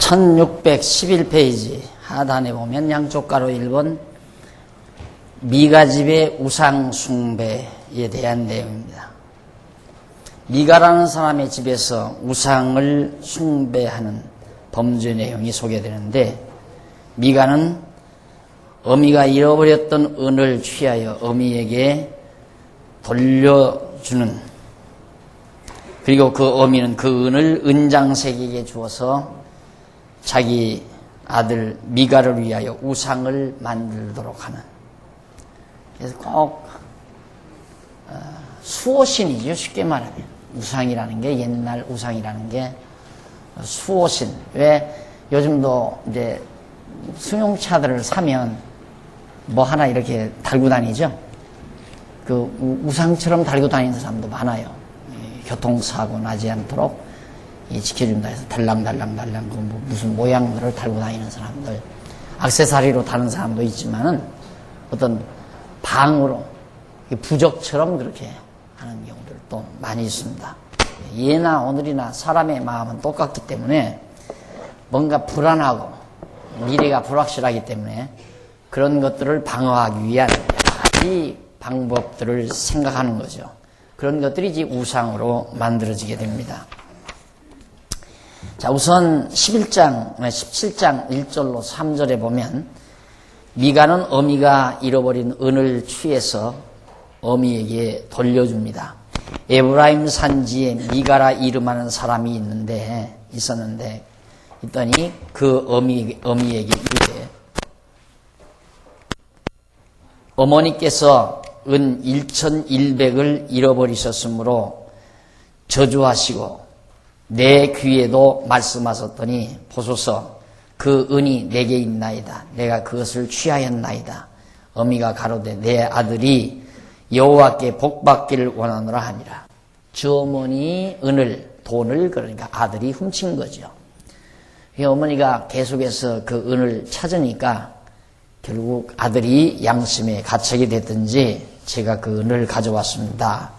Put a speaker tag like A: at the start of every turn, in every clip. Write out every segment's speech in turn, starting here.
A: 1611페이지 하단에 보면 양쪽 가로 1번 미가집의 우상 숭배에 대한 내용입니다. 미가라는 사람의 집에서 우상을 숭배하는 범죄 내용이 소개되는데, 미가는 어미가 잃어버렸던 은을 취하여 어미에게 돌려주는, 그리고 그 어미는 그 은을 은장색에게 주어서 자기 아들 미가를 위하여 우상을 만들도록 하는, 그래서 꼭 수호신이죠. 쉽게 말하면 우상이라는 게, 옛날 우상이라는 게 수호신. 왜 요즘도 이제 승용차들을 사면 뭐 하나 이렇게 달고 다니죠. 그 우상처럼 달고 다니는 사람도 많아요. 교통사고 나지 않도록 지켜준다 해서 달랑달랑달랑 그 무슨 모양들을 달고 다니는 사람들, 액세서리로 다는 사람도 있지만은 어떤 방으로 부적처럼 그렇게 하는 경우들도 많이 있습니다. 예나 오늘이나 사람의 마음은 똑같기 때문에 뭔가 불안하고 미래가 불확실하기 때문에 그런 것들을 방어하기 위한 이 방법들을 생각하는 거죠. 그런 것들이 이제 우상으로 만들어지게 됩니다. 자, 우선 17장 1절로 3절에 보면 미가는 어미가 잃어버린 은을 취해서 어미에게 돌려줍니다. 에브라임 산지에 미가라 이름하는 사람이 있었는데 있더니 그 어미에게 이르되, 어머니께서 은 1100을 잃어버리셨으므로 저주하시고 내 귀에도 말씀하셨더니 보소서 그 은이 내게 있나이다. 내가 그것을 취하였나이다. 어미가 가로되 내 아들이 여호와께 복받기를 원하노라 하니라. 주어머니 돈을 그러니까 아들이 훔친 거죠. 어머니가 계속해서 그 은을 찾으니까 결국 아들이 양심에 가책이 됐든지 제가 그 은을 가져왔습니다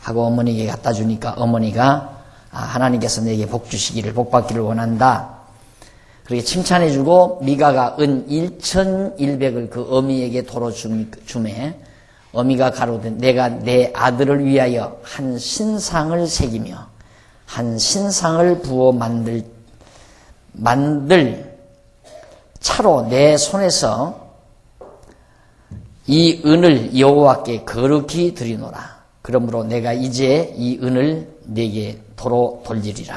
A: 하고 어머니에게 갖다 주니까 어머니가 하나님께서 내게 복 주시기를, 복받기를 원한다. 그렇게 칭찬해주고 미가가 은 1100을 그 어미에게 도로 주매 어미가 가로되 내가 내 아들을 위하여 한 신상을 새기며 한 신상을 부어 만들 차로 내 손에서 이 은을 여호와께 거룩히 드리노라. 그러므로 내가 이제 이 은을 네게 도로 돌리리라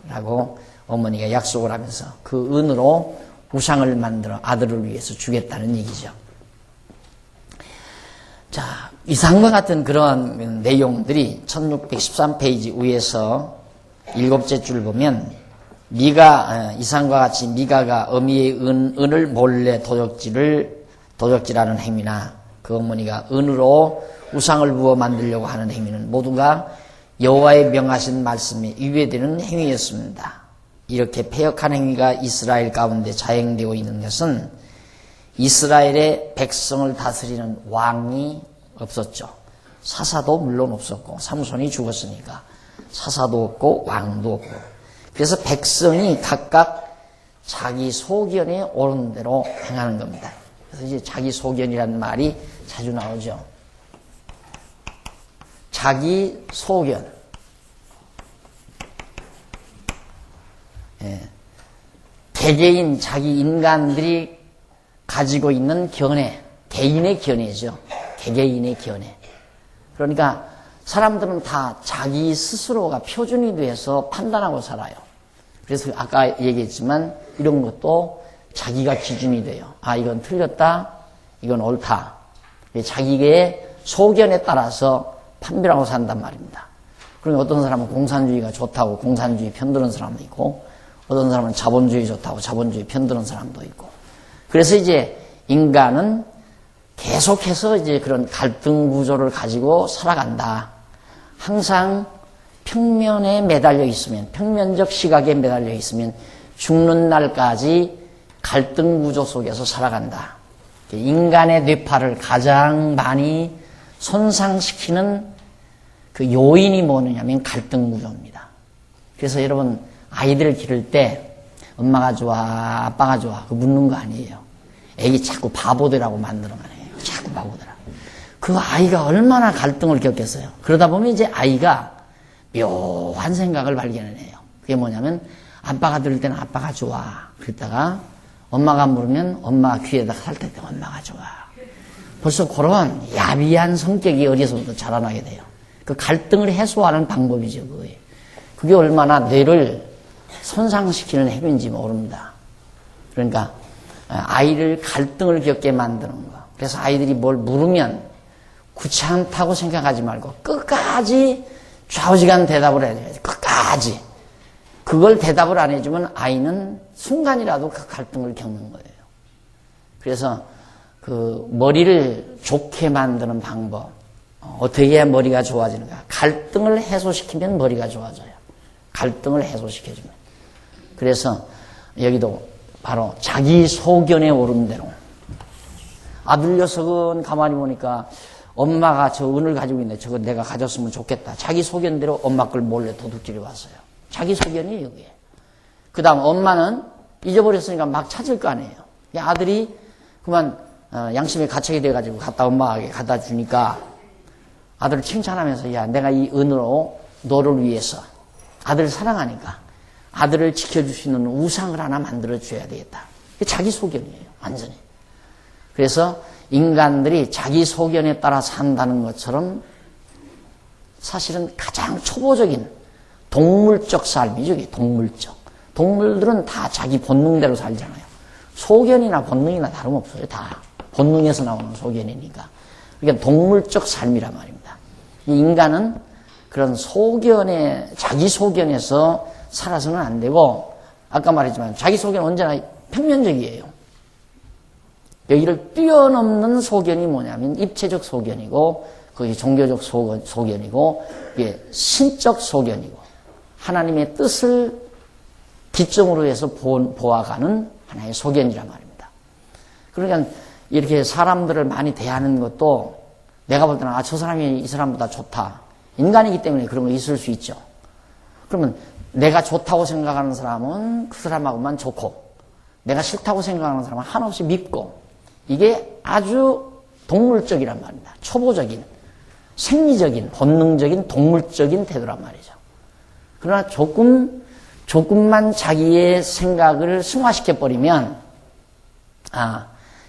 A: 라고 어머니가 약속을 하면서 그 은으로 우상을 만들어 아들을 위해서 주겠다는 얘기죠. 자, 이상과 같은 그런 내용들이 1613페이지 위에서 7째 줄 보면 이상과 같이 미가가 어미의 은을 몰래 도적질하는 행위나 그 어머니가 은으로 우상을 부어 만들려고 하는 행위는 모두가 여호와의 명하신 말씀에 위배되는 행위였습니다. 이렇게 패역한 행위가 이스라엘 가운데 자행되고 있는 것은 이스라엘의 백성을 다스리는 왕이 없었죠. 사사도 물론 없었고 삼손이 죽었으니까 사사도 없고 왕도 없고, 그래서 백성이 각각 자기 소견에 옳은 대로 행하는 겁니다. 그래서 이제 자기 소견이라는 말이 자주 나오죠. 자기 소견. 개개인 자기 인간들이 가지고 있는 견해, 개인의 견해죠. 개개인의 견해. 그러니까 사람들은 다 자기 스스로가 표준이 돼서 판단하고 살아요. 그래서 아까 얘기했지만 이런 것도 자기가 기준이 돼요. 이건 틀렸다, 이건 옳다. 자기의 소견에 따라서 판별하고 산단 말입니다. 그러니까 어떤 사람은 공산주의가 좋다고 공산주의 편드는 사람도 있고, 어떤 사람은 자본주의 좋다고 자본주의 편드는 사람도 있고. 그래서 이제 인간은 계속해서 이제 그런 갈등 구조를 가지고 살아간다. 항상 평면에 매달려 있으면, 평면적 시각에 매달려 있으면 죽는 날까지 갈등 구조 속에서 살아간다. 인간의 뇌파를 가장 많이 손상시키는 그 요인이 뭐냐면 갈등 구조입니다. 그래서 여러분 아이들 기를 때 엄마가 좋아, 아빠가 좋아. 그 묻는 거 아니에요. 애기 자꾸 바보 되라고 만드는 거예요. 자꾸 바보 되라. 그 아이가 얼마나 갈등을 겪겠어요. 그러다 보면 이제 아이가 묘한 생각을 발견해내요. 그게 뭐냐면 아빠가 들을 때는 아빠가 좋아. 그랬다가 엄마가 물으면 엄마 귀에다 살때 엄마가 좋아. 벌써 그런 야비한 성격이 어려서부터 자라나게 돼요. 그 갈등을 해소하는 방법이죠. 그게 얼마나 뇌를 손상시키는 행위인지 모릅니다. 그러니까 아이를 갈등을 겪게 만드는 거. 그래서 아이들이 뭘 물으면 귀찮다고 생각하지 말고 끝까지 좌우지간 대답을 해야 돼요. 끝까지. 그걸 대답을 안 해주면 아이는 순간이라도 그 갈등을 겪는 거예요. 그래서 그 머리를 좋게 만드는 방법. 어떻게 해야 머리가 좋아지는가? 갈등을 해소시키면 머리가 좋아져요. 갈등을 해소시켜주면. 그래서 여기도 바로 자기 소견에 오른 대로. 아들 녀석은 가만히 보니까 엄마가 저 은을 가지고 있네. 저거 내가 가졌으면 좋겠다. 자기 소견대로 엄마 걸 몰래 도둑질해 왔어요. 자기 소견이 여기에. 그 다음 엄마는 잊어버렸으니까 막 찾을 거 아니에요. 아들이 그만 양심에 가책이 돼가지고 갖다 엄마에게 갖다 주니까 아들을 칭찬하면서 야 내가 이 은으로 너를 위해서 아들을 사랑하니까 아들을 지켜줄 수 있는 우상을 하나 만들어줘야 되겠다. 자기 소견이에요. 완전히. 그래서 인간들이 자기 소견에 따라 산다는 것처럼 사실은 가장 초보적인 동물적 삶이죠. 이게 동물적. 동물들은 다 자기 본능대로 살잖아요. 소견이나 본능이나 다름없어요. 다 본능에서 나오는 소견이니까. 그러니까 동물적 삶이란 말입니다. 인간은 그런 소견에 자기 소견에서 살아서는 안 되고 아까 말했지만 자기 소견은 언제나 평면적이에요. 여기를 뛰어넘는 소견이 뭐냐면 입체적 소견이고 그게 종교적 소견이고 이게 신적 소견이고 하나님의 뜻을 기점으로 해서 보아가는 하나의 소견이란 말입니다. 그러니까 이렇게 사람들을 많이 대하는 것도 내가 볼 때는 저 사람이 이 사람보다 좋다. 인간이기 때문에 그런 거 있을 수 있죠. 그러면 내가 좋다고 생각하는 사람은 그 사람하고만 좋고 내가 싫다고 생각하는 사람은 한없이 믿고 이게 아주 동물적이란 말입니다. 초보적인, 생리적인, 본능적인, 동물적인 태도란 말이죠. 그러나 조금만 자기의 생각을 승화시켜버리면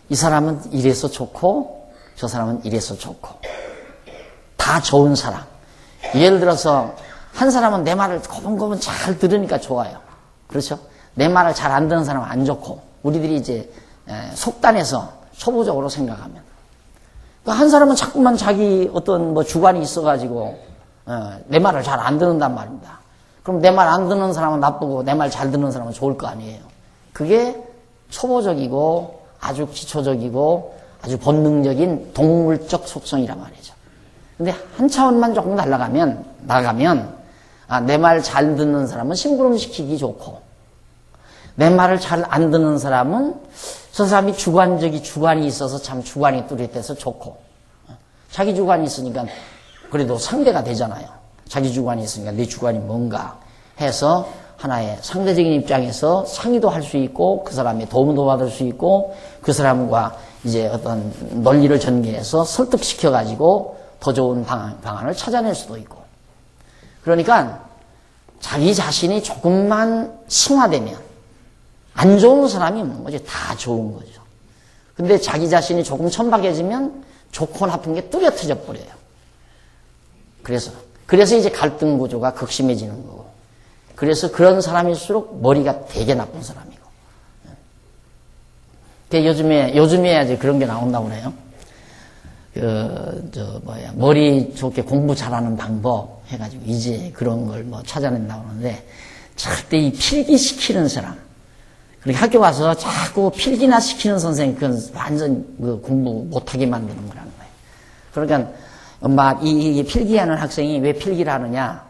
A: 이 사람은 이래서 좋고 저 사람은 이래서 좋고 다 좋은 사람. 예를 들어서 한 사람은 내 말을 고분고분 잘 들으니까 좋아요. 그렇죠? 내 말을 잘 안 듣는 사람은 안 좋고 우리들이 이제 속단해서 초보적으로 생각하면 한 사람은 자꾸만 자기 어떤 뭐 주관이 있어가지고 내 말을 잘 안 듣는단 말입니다. 그럼 내 말 안 듣는 사람은 나쁘고 내 말 잘 듣는 사람은 좋을 거 아니에요. 그게 초보적이고 아주 기초적이고 아주 본능적인 동물적 속성이란 말이죠. 근데 한 차원만 조금 나가면 내 말 잘 듣는 사람은 심부름시키기 좋고 내 말을 잘 안 듣는 사람은 저 사람이 주관이 있어서 참 주관이 뚜렷해서 좋고 자기 주관이 있으니까 그래도 상대가 되잖아요. 자기 주관이 있으니까 내 주관이 뭔가 해서 하나의 상대적인 입장에서 상의도 할 수 있고 그 사람의 도움도 받을 수 있고 그 사람과 이제 어떤 논리를 전개해서 설득시켜 가지고 더 좋은 방안을 찾아낼 수도 있고 그러니까 자기 자신이 조금만 승화되면 안 좋은 사람이 없는 거죠. 다 좋은 거죠. 근데 자기 자신이 조금 천박해지면 좋고 나쁜 게 뚜렷해져 버려요. 그래서 이제 갈등 구조가 극심해지는 거고. 그래서 그런 사람일수록 머리가 되게 나쁜 사람이고. 요즘에 이제 그런 게 나온다고 그래요. 머리 좋게 공부 잘하는 방법 해가지고 이제 그런 걸 찾아낸다고 하는데 절대 이 필기시키는 사람. 그렇게 학교 가서 자꾸 필기나 시키는 선생님, 그건 완전 공부 못하게 만드는 거라는 거예요. 그러니까, 엄마, 이 필기하는 학생이 왜 필기를 하느냐?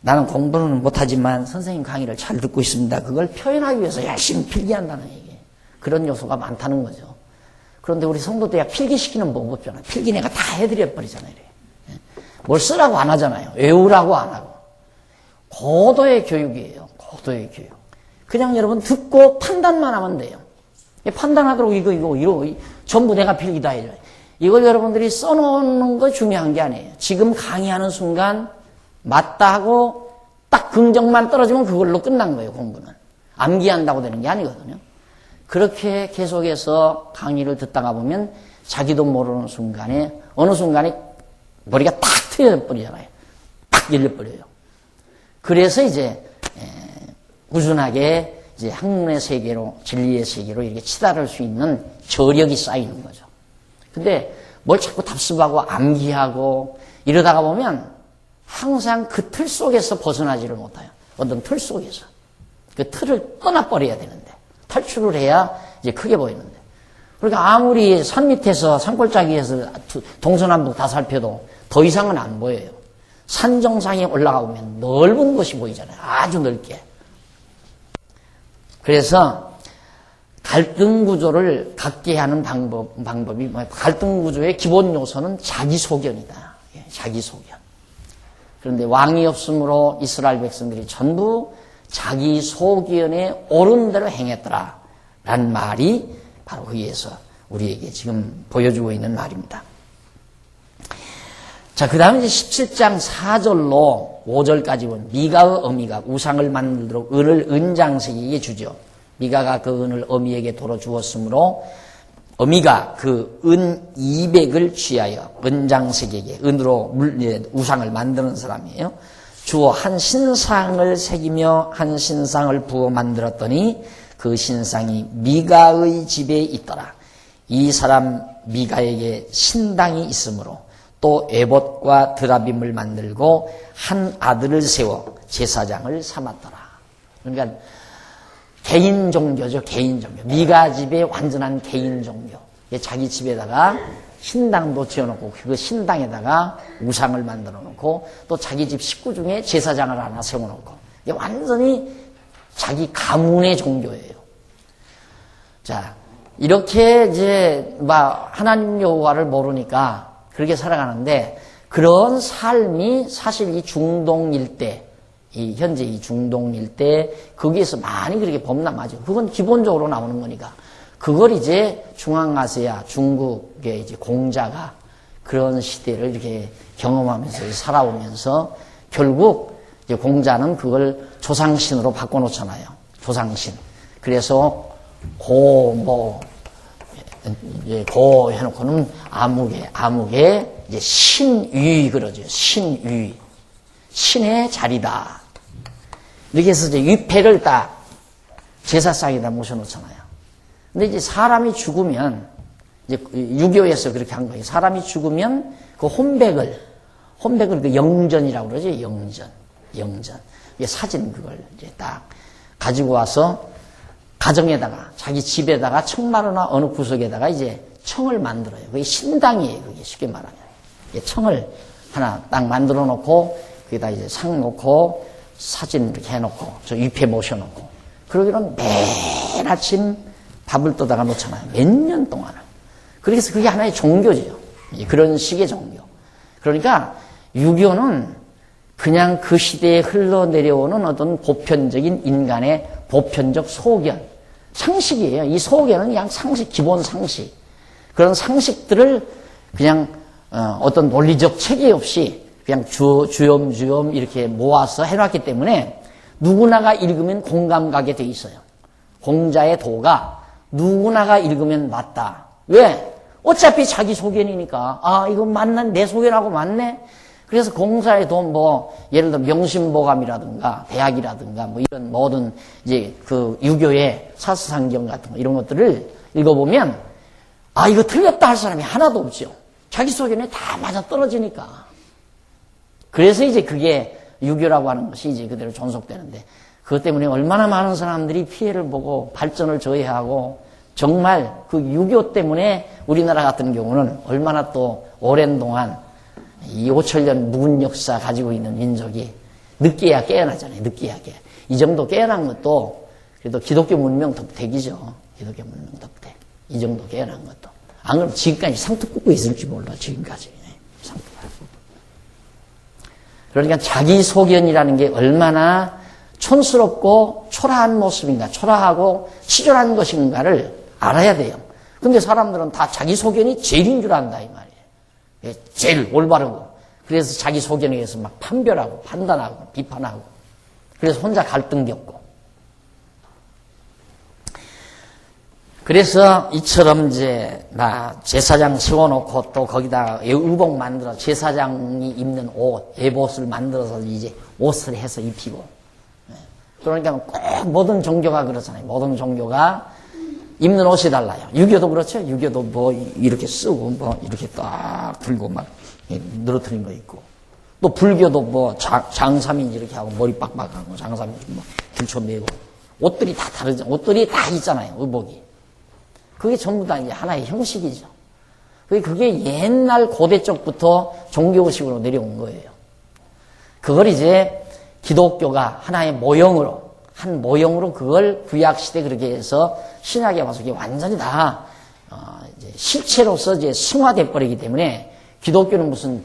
A: 나는 공부는 못하지만 선생님 강의를 잘 듣고 있습니다. 그걸 표현하기 위해서 열심히 필기한다는 얘기예요. 그런 요소가 많다는 거죠. 그런데 우리 성도들이 필기시키는 법 없잖아요. 필기 내가 다 해드려버리잖아요. 뭘 쓰라고 안 하잖아요. 외우라고 안 하고. 고도의 교육이에요. 고도의 교육. 그냥 여러분 듣고 판단만 하면 돼요. 판단하도록 이거 전부 내가 필기다 해요. 이걸 여러분들이 써놓는 거 중요한 게 아니에요. 지금 강의하는 순간 맞다 하고 딱 긍정만 떨어지면 그걸로 끝난 거예요, 공부는. 암기한다고 되는 게 아니거든요. 그렇게 계속해서 강의를 듣다가 보면 자기도 모르는 순간에 어느 순간에 머리가 탁 트여버리잖아요. 탁 열려버려요. 그래서 이제 꾸준하게 이제 학문의 세계로, 진리의 세계로 이렇게 치달을 수 있는 저력이 쌓이는 거죠. 근데 뭘 자꾸 답습하고 암기하고 이러다가 보면 항상 그 틀 속에서 벗어나지를 못해요. 어떤 틀 속에서. 그 틀을 떠나버려야 되는데 탈출을 해야 이제 크게 보이는데. 그러니까 아무리 산 밑에서 산골짜기에서 동서남북 다 살펴도 더 이상은 안 보여요. 산 정상에 올라가 보면 넓은 곳이 보이잖아요. 아주 넓게. 그래서 갈등 구조를 갖게 하는 방법이 갈등 구조의 기본 요소는 자기소견이다. 자기소견. 그런데 왕이 없으므로 이스라엘 백성들이 전부 자기소견에 옳은 대로 행했더라. 라는 말이 바로 거기에서 우리에게 지금 보여주고 있는 말입니다. 자, 그 다음에 이제 17장 4절로 5절까지 본 미가의 어미가 우상을 만들도록 은을 은장색에게 주죠. 미가가 그 은을 어미에게 도로 주었으므로 어미가 그 은 200을 취하여 은장색에게 은으로 우상을 만드는 사람이에요. 주어 한 신상을 새기며 한 신상을 부어 만들었더니 그 신상이 미가의 집에 있더라. 이 사람 미가에게 신당이 있으므로 또 에봇과 드라빔을 만들고 한 아들을 세워 제사장을 삼았더라. 그러니까 개인 종교죠. 개인 종교. 미가 집의 완전한 개인 종교. 자기 집에다가 신당도 지어놓고 그 신당에다가 우상을 만들어 놓고 또 자기 집 식구 중에 제사장을 하나 세워놓고 완전히 자기 가문의 종교예요. 자, 이렇게 이제 하나님 여호와를 모르니까 그렇게 살아가는데 그런 삶이 사실 이 중동 일대, 현재 이 중동 일대 거기에서 많이 그렇게 범람하죠. 그건 기본적으로 나오는 거니까. 그걸 이제 중앙아시아, 중국의 이제 공자가 그런 시대를 이렇게 경험하면서 살아오면서 결국 이제 공자는 그걸 조상신으로 바꿔놓잖아요. 조상신. 그래서 고 해놓고는 암흑의 이제 신위 그러죠. 신위. 신의 자리다. 이렇게 해서 이제 위패를 딱 제사상에다 모셔놓잖아요. 근데 이제 사람이 죽으면, 이제 유교에서 그렇게 한 거예요. 사람이 죽으면 그 혼백을 그 영전이라고 그러죠. 영전. 이게 사진 그걸 이제 딱 가지고 와서 가정에다가, 자기 집에다가 청마루나 어느 구석에다가 이제 청을 만들어요. 그게 신당이에요. 그게 쉽게 말하면. 청을 하나 딱 만들어 놓고, 거기다 이제 상 놓고, 사진 이렇게 해놓고, 저 위패 모셔놓고. 그러기는 매일 아침 밥을 떠다가 놓잖아요. 몇 년 동안을. 그래서 그게 하나의 종교죠. 그런 식의 종교. 그러니까 유교는 그냥 그 시대에 흘러내려오는 어떤 보편적인 인간의 보편적 소견, 상식이에요. 이 소견은 그냥 상식, 기본 상식. 그런 상식들을 그냥 어떤 논리적 체계 없이 그냥 주염주염 이렇게 모아서 해놨기 때문에 누구나가 읽으면 공감 가게 돼 있어요. 공자의 도가 누구나가 읽으면 맞다. 왜? 어차피 자기 소견이니까. 아, 이거 맞나? 내 소견하고 맞네? 그래서 공자의 도 예를 들어 명심보감이라든가 대학이라든가 이런 모든 이제 그 유교의 사스상경 같은 거 이런 것들을 읽어보면 아, 이거 틀렸다 할 사람이 하나도 없죠. 자기 소견에 다 맞아 떨어지니까. 그래서 이제 그게 유교라고 하는 것이 이제 그대로 존속되는데 그것 때문에 얼마나 많은 사람들이 피해를 보고 발전을 저해하고 정말 그 유교 때문에 우리나라 같은 경우는 얼마나 또 오랜 동안 이 5천년 묵은 역사 가지고 있는 민족이 늦게야 깨어나잖아요. 늦게야 깨. 이 정도 깨어난 것도 그래도 기독교 문명 덕택이죠. 기독교 문명 덕택. 이 정도 깨어난 것도. 안 그러면 지금까지 상투 굽고 있을지 몰라. 지금까지. 상투 굽고. 그러니까 자기 소견이라는 게 얼마나 촌스럽고 초라한 모습인가, 초라하고 치졸한 것인가를 알아야 돼요. 근데 사람들은 다 자기 소견이 제일인 줄 안다, 이 말이에요. 제일 올바르고. 그래서 자기 소견에 의해서 막 판별하고, 판단하고, 비판하고. 그래서 혼자 갈등 겪고. 그래서 이처럼 이제 나 제사장 세워놓고 또 거기다 의복 만들어 제사장이 입는 옷, 예복을 만들어서 이제 옷을 해서 입히고. 그러니까 꼭 모든 종교가 그렇잖아요. 모든 종교가 입는 옷이 달라요. 유교도 그렇죠. 유교도 뭐 이렇게 쓰고 뭐 이렇게 딱 들고 막 늘어뜨린 거 있고. 또 불교도 뭐 장사민 이렇게 하고 머리 빡빡하고 장사민 뭐 길초 메고 옷들이 다 다르죠. 옷들이 다 있잖아요. 의복이. 그게 전부 다 이제 하나의 형식이죠. 그게 옛날 고대 쪽부터 종교의식으로 내려온 거예요. 그걸 이제 기독교가 하나의 모형으로, 한 모형으로 그걸 구약시대 그렇게 해서 신약에 와서 이게 완전히 다, 이제 실체로서 이제 승화돼 버리기 때문에 기독교는 무슨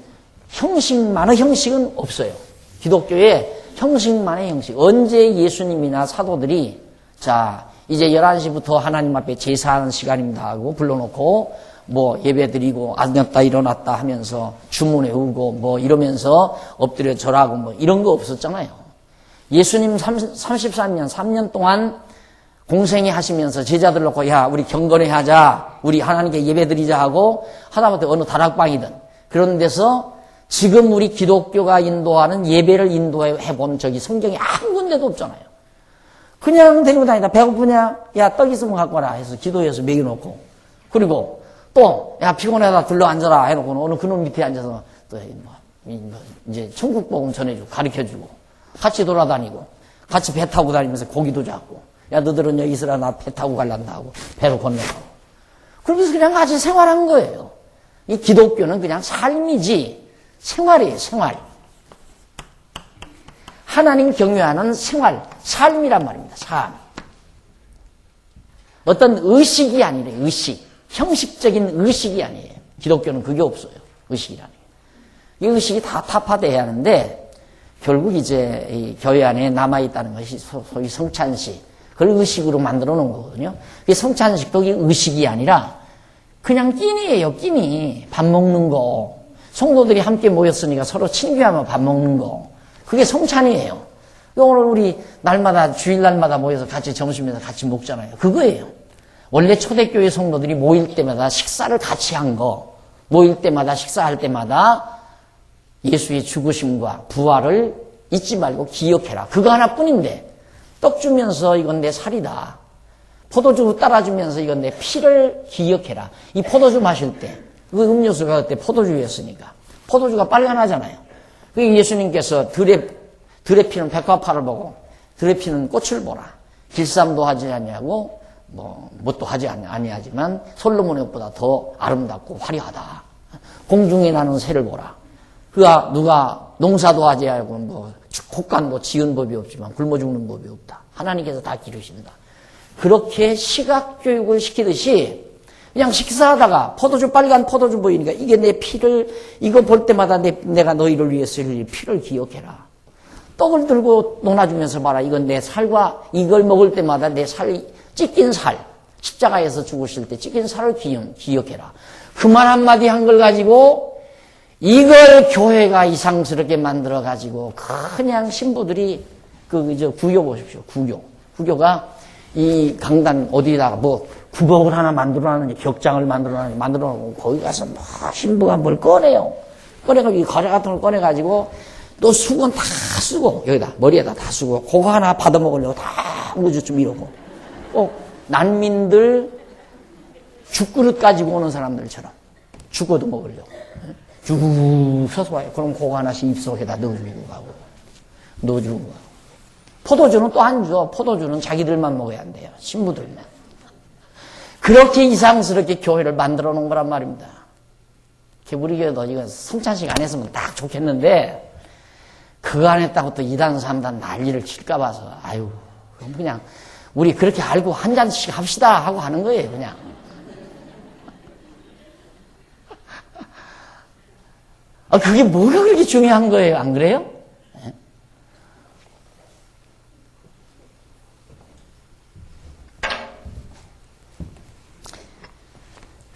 A: 형식만의 형식은 없어요. 기독교의 형식만의 형식. 언제 예수님이나 사도들이 자, 이제 11시부터 하나님 앞에 제사하는 시간입니다 하고 불러놓고 뭐 예배 드리고 앉았다 일어났다 하면서 주문 외우고 뭐 이러면서 엎드려 절하고 뭐 이런 거 없었잖아요. 예수님 33년, 3년 동안 공생애 하시면서 제자들 놓고 야 우리 경건해 하자, 우리 하나님께 예배 드리자 하고 하다못해 어느 다락방이든 그런 데서 지금 우리 기독교가 인도하는 예배를 인도해 본 적이 성경에 한 군데도 없잖아요. 그냥 데리고 다니다. 배고프냐? 야, 떡 있으면 갖고 와라. 해서 기도해서 먹여놓고. 그리고 또, 야, 피곤하다. 둘러 앉아라. 해놓고는 어느 그놈 밑에 앉아서 또, 이제 천국복음 전해주고, 가르쳐주고, 같이 돌아다니고, 같이 배 타고 다니면서 고기도 잡고, 야, 너들은 여기 있으라. 나 배 타고 갈란다 하고, 배로 건너가고. 그러면서 그냥 같이 생활한 거예요. 이 기독교는 그냥 삶이지, 생활이에요, 생활. 하나님 경외하는 생활, 삶이란 말입니다. 삶. 어떤 의식이 아니래. 의식. 형식적인 의식이 아니에요. 기독교는 그게 없어요. 의식이라는 게. 이 의식이 다 타파돼야 하는데 결국 이제 이 교회 안에 남아있다는 것이 소위 성찬식. 그걸 의식으로 만들어 놓은 거거든요. 이 성찬식도 의식이 아니라 그냥 끼니예요. 끼니. 밥 먹는 거. 성도들이 함께 모였으니까 서로 친교하며 밥 먹는 거. 그게 성찬이에요. 오늘 우리 날마다 주일날마다 모여서 같이 점심에서 같이 먹잖아요. 그거예요. 원래 초대교회 성도들이 모일 때마다 식사를 같이 한 거, 모일 때마다 식사할 때마다 예수의 죽으심과 부활을 잊지 말고 기억해라. 그거 하나뿐인데 떡 주면서 이건 내 살이다. 포도주 따라주면서 이건 내 피를 기억해라. 이 포도주 마실 때, 그 음료수가 그때 포도주였으니까 포도주가 빨간하잖아요. 예수님께서 들에 피는 백화파를 보고 들에 피는 꽃을 보라. 길쌈도 하지 않냐고 뭣도 하지 아니하지만 솔로몬의 옷보다 더 아름답고 화려하다. 공중에 나는 새를 보라. 그가 누가 농사도 하지 않고 곡간도 지은 법이 없지만 굶어 죽는 법이 없다. 하나님께서 다 기르신다. 그렇게 시각 교육을 시키듯이 그냥 식사하다가 빨간 포도주 보이니까 이게 내 피를, 이거 볼 때마다 내가 너희를 위해서 흘릴 피를 기억해라. 떡을 들고 논아주면서 봐라. 이건 내 살과 이걸 먹을 때마다 내 살, 찢긴 살, 십자가에서 죽으실 때 찢긴 살을 기억해라. 그 말 한마디 한 걸 가지고 이걸 교회가 이상스럽게 만들어가지고 그냥 신부들이 구교 보십시오. 구교가 이 강단 어디다가 구벅을 하나 만들어놨는지 격장을 만들어놓고 거기 가서 신부가 뭘 꺼내요. 꺼내가지고 이 거래 같은 걸 꺼내가지고 또 수건 다 쓰고 여기다 머리에다 다 쓰고 그거 하나 받아먹으려고 다 무주쯤 이러고 난민들 죽그릇 가지고 오는 사람들처럼 죽어도 먹으려고 쭉 서서 와요. 그럼 그거 하나씩 입속에다 넣어주고 가고 포도주는 또 안 줘. 포도주는 자기들만 먹어야 한대요. 신부들만. 그렇게 이상스럽게 교회를 만들어 놓은 거란 말입니다. 우리 교회도 이거 성찬식 안 했으면 딱 좋겠는데 그거 안 했다고 또 2단 3단 난리를 칠까 봐서 아유 그냥 우리 그렇게 알고 한 잔씩 합시다 하고 하는 거예요. 그냥. 그게 뭐가 그렇게 중요한 거예요. 안 그래요?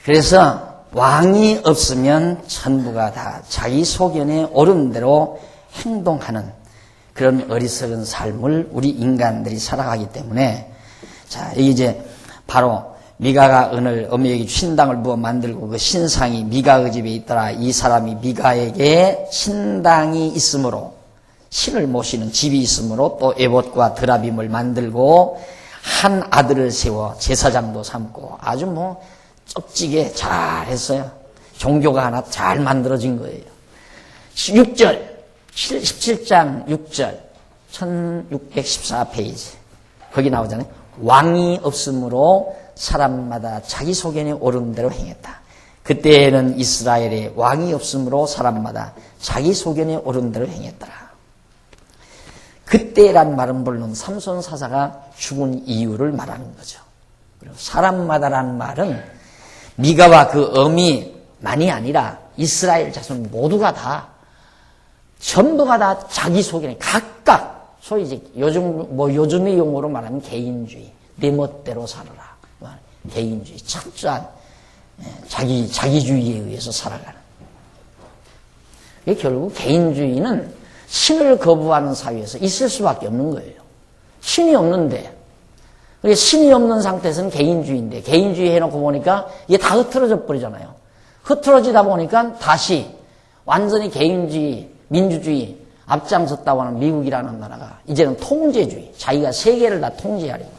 A: 그래서 왕이 없으면 전부가 다 자기 소견에 오른 대로 행동하는 그런 어리석은 삶을 우리 인간들이 살아가기 때문에, 자, 이제 바로 미가가 오늘 어미에게 신당을 부어 만들고 그 신상이 미가의 집에 있더라. 이 사람이 미가에게 신당이 있으므로, 신을 모시는 집이 있으므로 또 에봇과 드라빔을 만들고 한 아들을 세워 제사장도 삼고 아주 뭐 쩍지게 잘했어요. 종교가 하나 잘 만들어진 거예요. 6절 17장 6절 1614페이지 거기 나오잖아요. 왕이 없으므로 사람마다 자기 소견에 오른 대로 행했다. 그때에는 이스라엘에 왕이 없으므로 사람마다 자기 소견에 오른 대로 행했더라. 그때란 말은 물론 삼손 사사가 죽은 이유를 말하는 거죠. 그리고 사람마다라는 말은 미가와 그 어미만이 아니라 이스라엘 자손 모두가 다 전부가 다 자기 소견에 각각 소위 이제 요즘의 용어로 말하면 개인주의, 내 멋대로 살아라. 개인주의, 철저한 자기주의에 의해서 살아가는. 결국 개인주의는 신을 거부하는 사회에서 있을 수밖에 없는 거예요. 신이 없는데, 신이 없는 상태에서는 개인주의인데, 개인주의 해놓고 보니까 이게 다 흐트러져 버리잖아요. 흐트러지다 보니까 다시 완전히 개인주의, 민주주의 앞장섰다고 하는 미국이라는 나라가 이제는 통제주의, 자기가 세계를 다 통제하려고.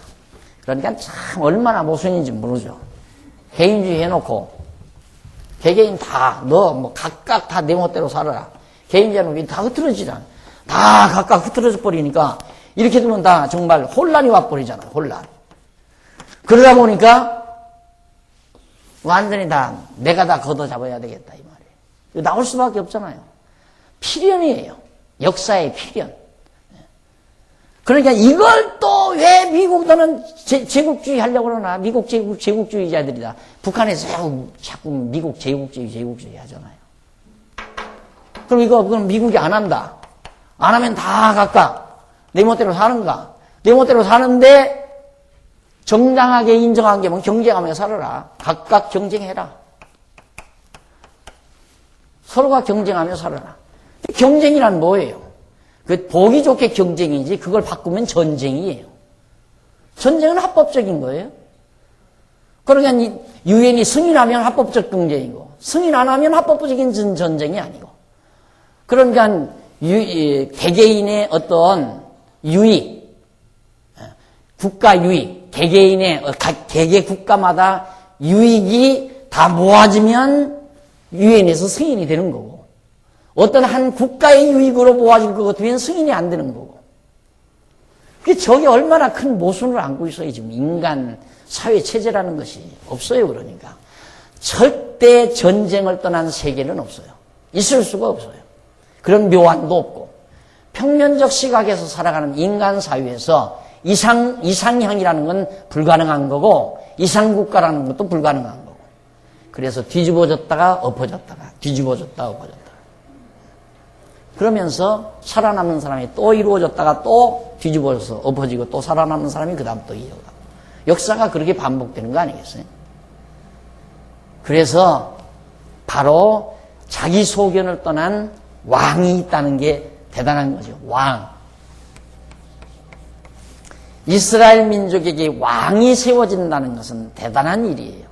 A: 그러니까 참 얼마나 모순인지 모르죠. 개인주의 해놓고 개개인 다 너 뭐 각각 다 내 멋대로 살아라. 개인주의는 다 흐트러지잖아. 다 각각 흐트러져 버리니까 이렇게 되면 다 정말 혼란이 와버리잖아요. 혼란. 그러다 보니까 완전히 다 내가 다 걷어잡아야 되겠다 이 말이에요. 나올 수밖에 없잖아요. 필연이에요. 역사의 필연. 그러니까 이걸 또 왜 미국들은 제국주의 하려고 그러나? 미국 제국주의자들이다. 북한에서 자꾸 미국 제국주의 하잖아요. 그럼 미국이 안 한다. 안 하면 다 각각 내 멋대로 사는가? 내 멋대로 사는데 정당하게 인정한 게 뭐 경쟁하며 살아라. 각각 경쟁해라. 서로가 경쟁하며 살아라. 경쟁이란 뭐예요? 그 보기 좋게 경쟁이지 그걸 바꾸면 전쟁이에요. 전쟁은 합법적인 거예요. 그러니까 유엔이 승인하면 합법적 경쟁이고 승인 안 하면 합법적인 전쟁이 아니고. 그러니까 개개인의 어떤 유익, 국가 유익, 개개 국가마다 유익이 다 모아지면 유엔에서 승인이 되는 거고, 어떤 한 국가의 유익으로 모아질 것 같으면 승인이 안 되는 거고. 저게 얼마나 큰 모순을 안고 있어요. 지금 인간 사회 체제라는 것이 없어요. 그러니까 절대 전쟁을 떠난 세계는 없어요. 있을 수가 없어요. 그런 묘안도 없고, 평면적 시각에서 살아가는 인간 사회에서 이상형이라는 건 불가능한 거고 이상국가라는 것도 불가능한 거고. 그래서 뒤집어졌다가 엎어졌다가 뒤집어졌다가 엎어졌다가 그러면서 살아남는 사람이 또 이루어졌다가 또 뒤집어져서 엎어지고 또 살아남는 사람이 그 다음 또 이어가고. 역사가 그렇게 반복되는 거 아니겠어요? 그래서 바로 자기 소견을 떠난 왕이 있다는 게 대단한 거죠. 왕. 이스라엘 민족에게 왕이 세워진다는 것은 대단한 일이에요.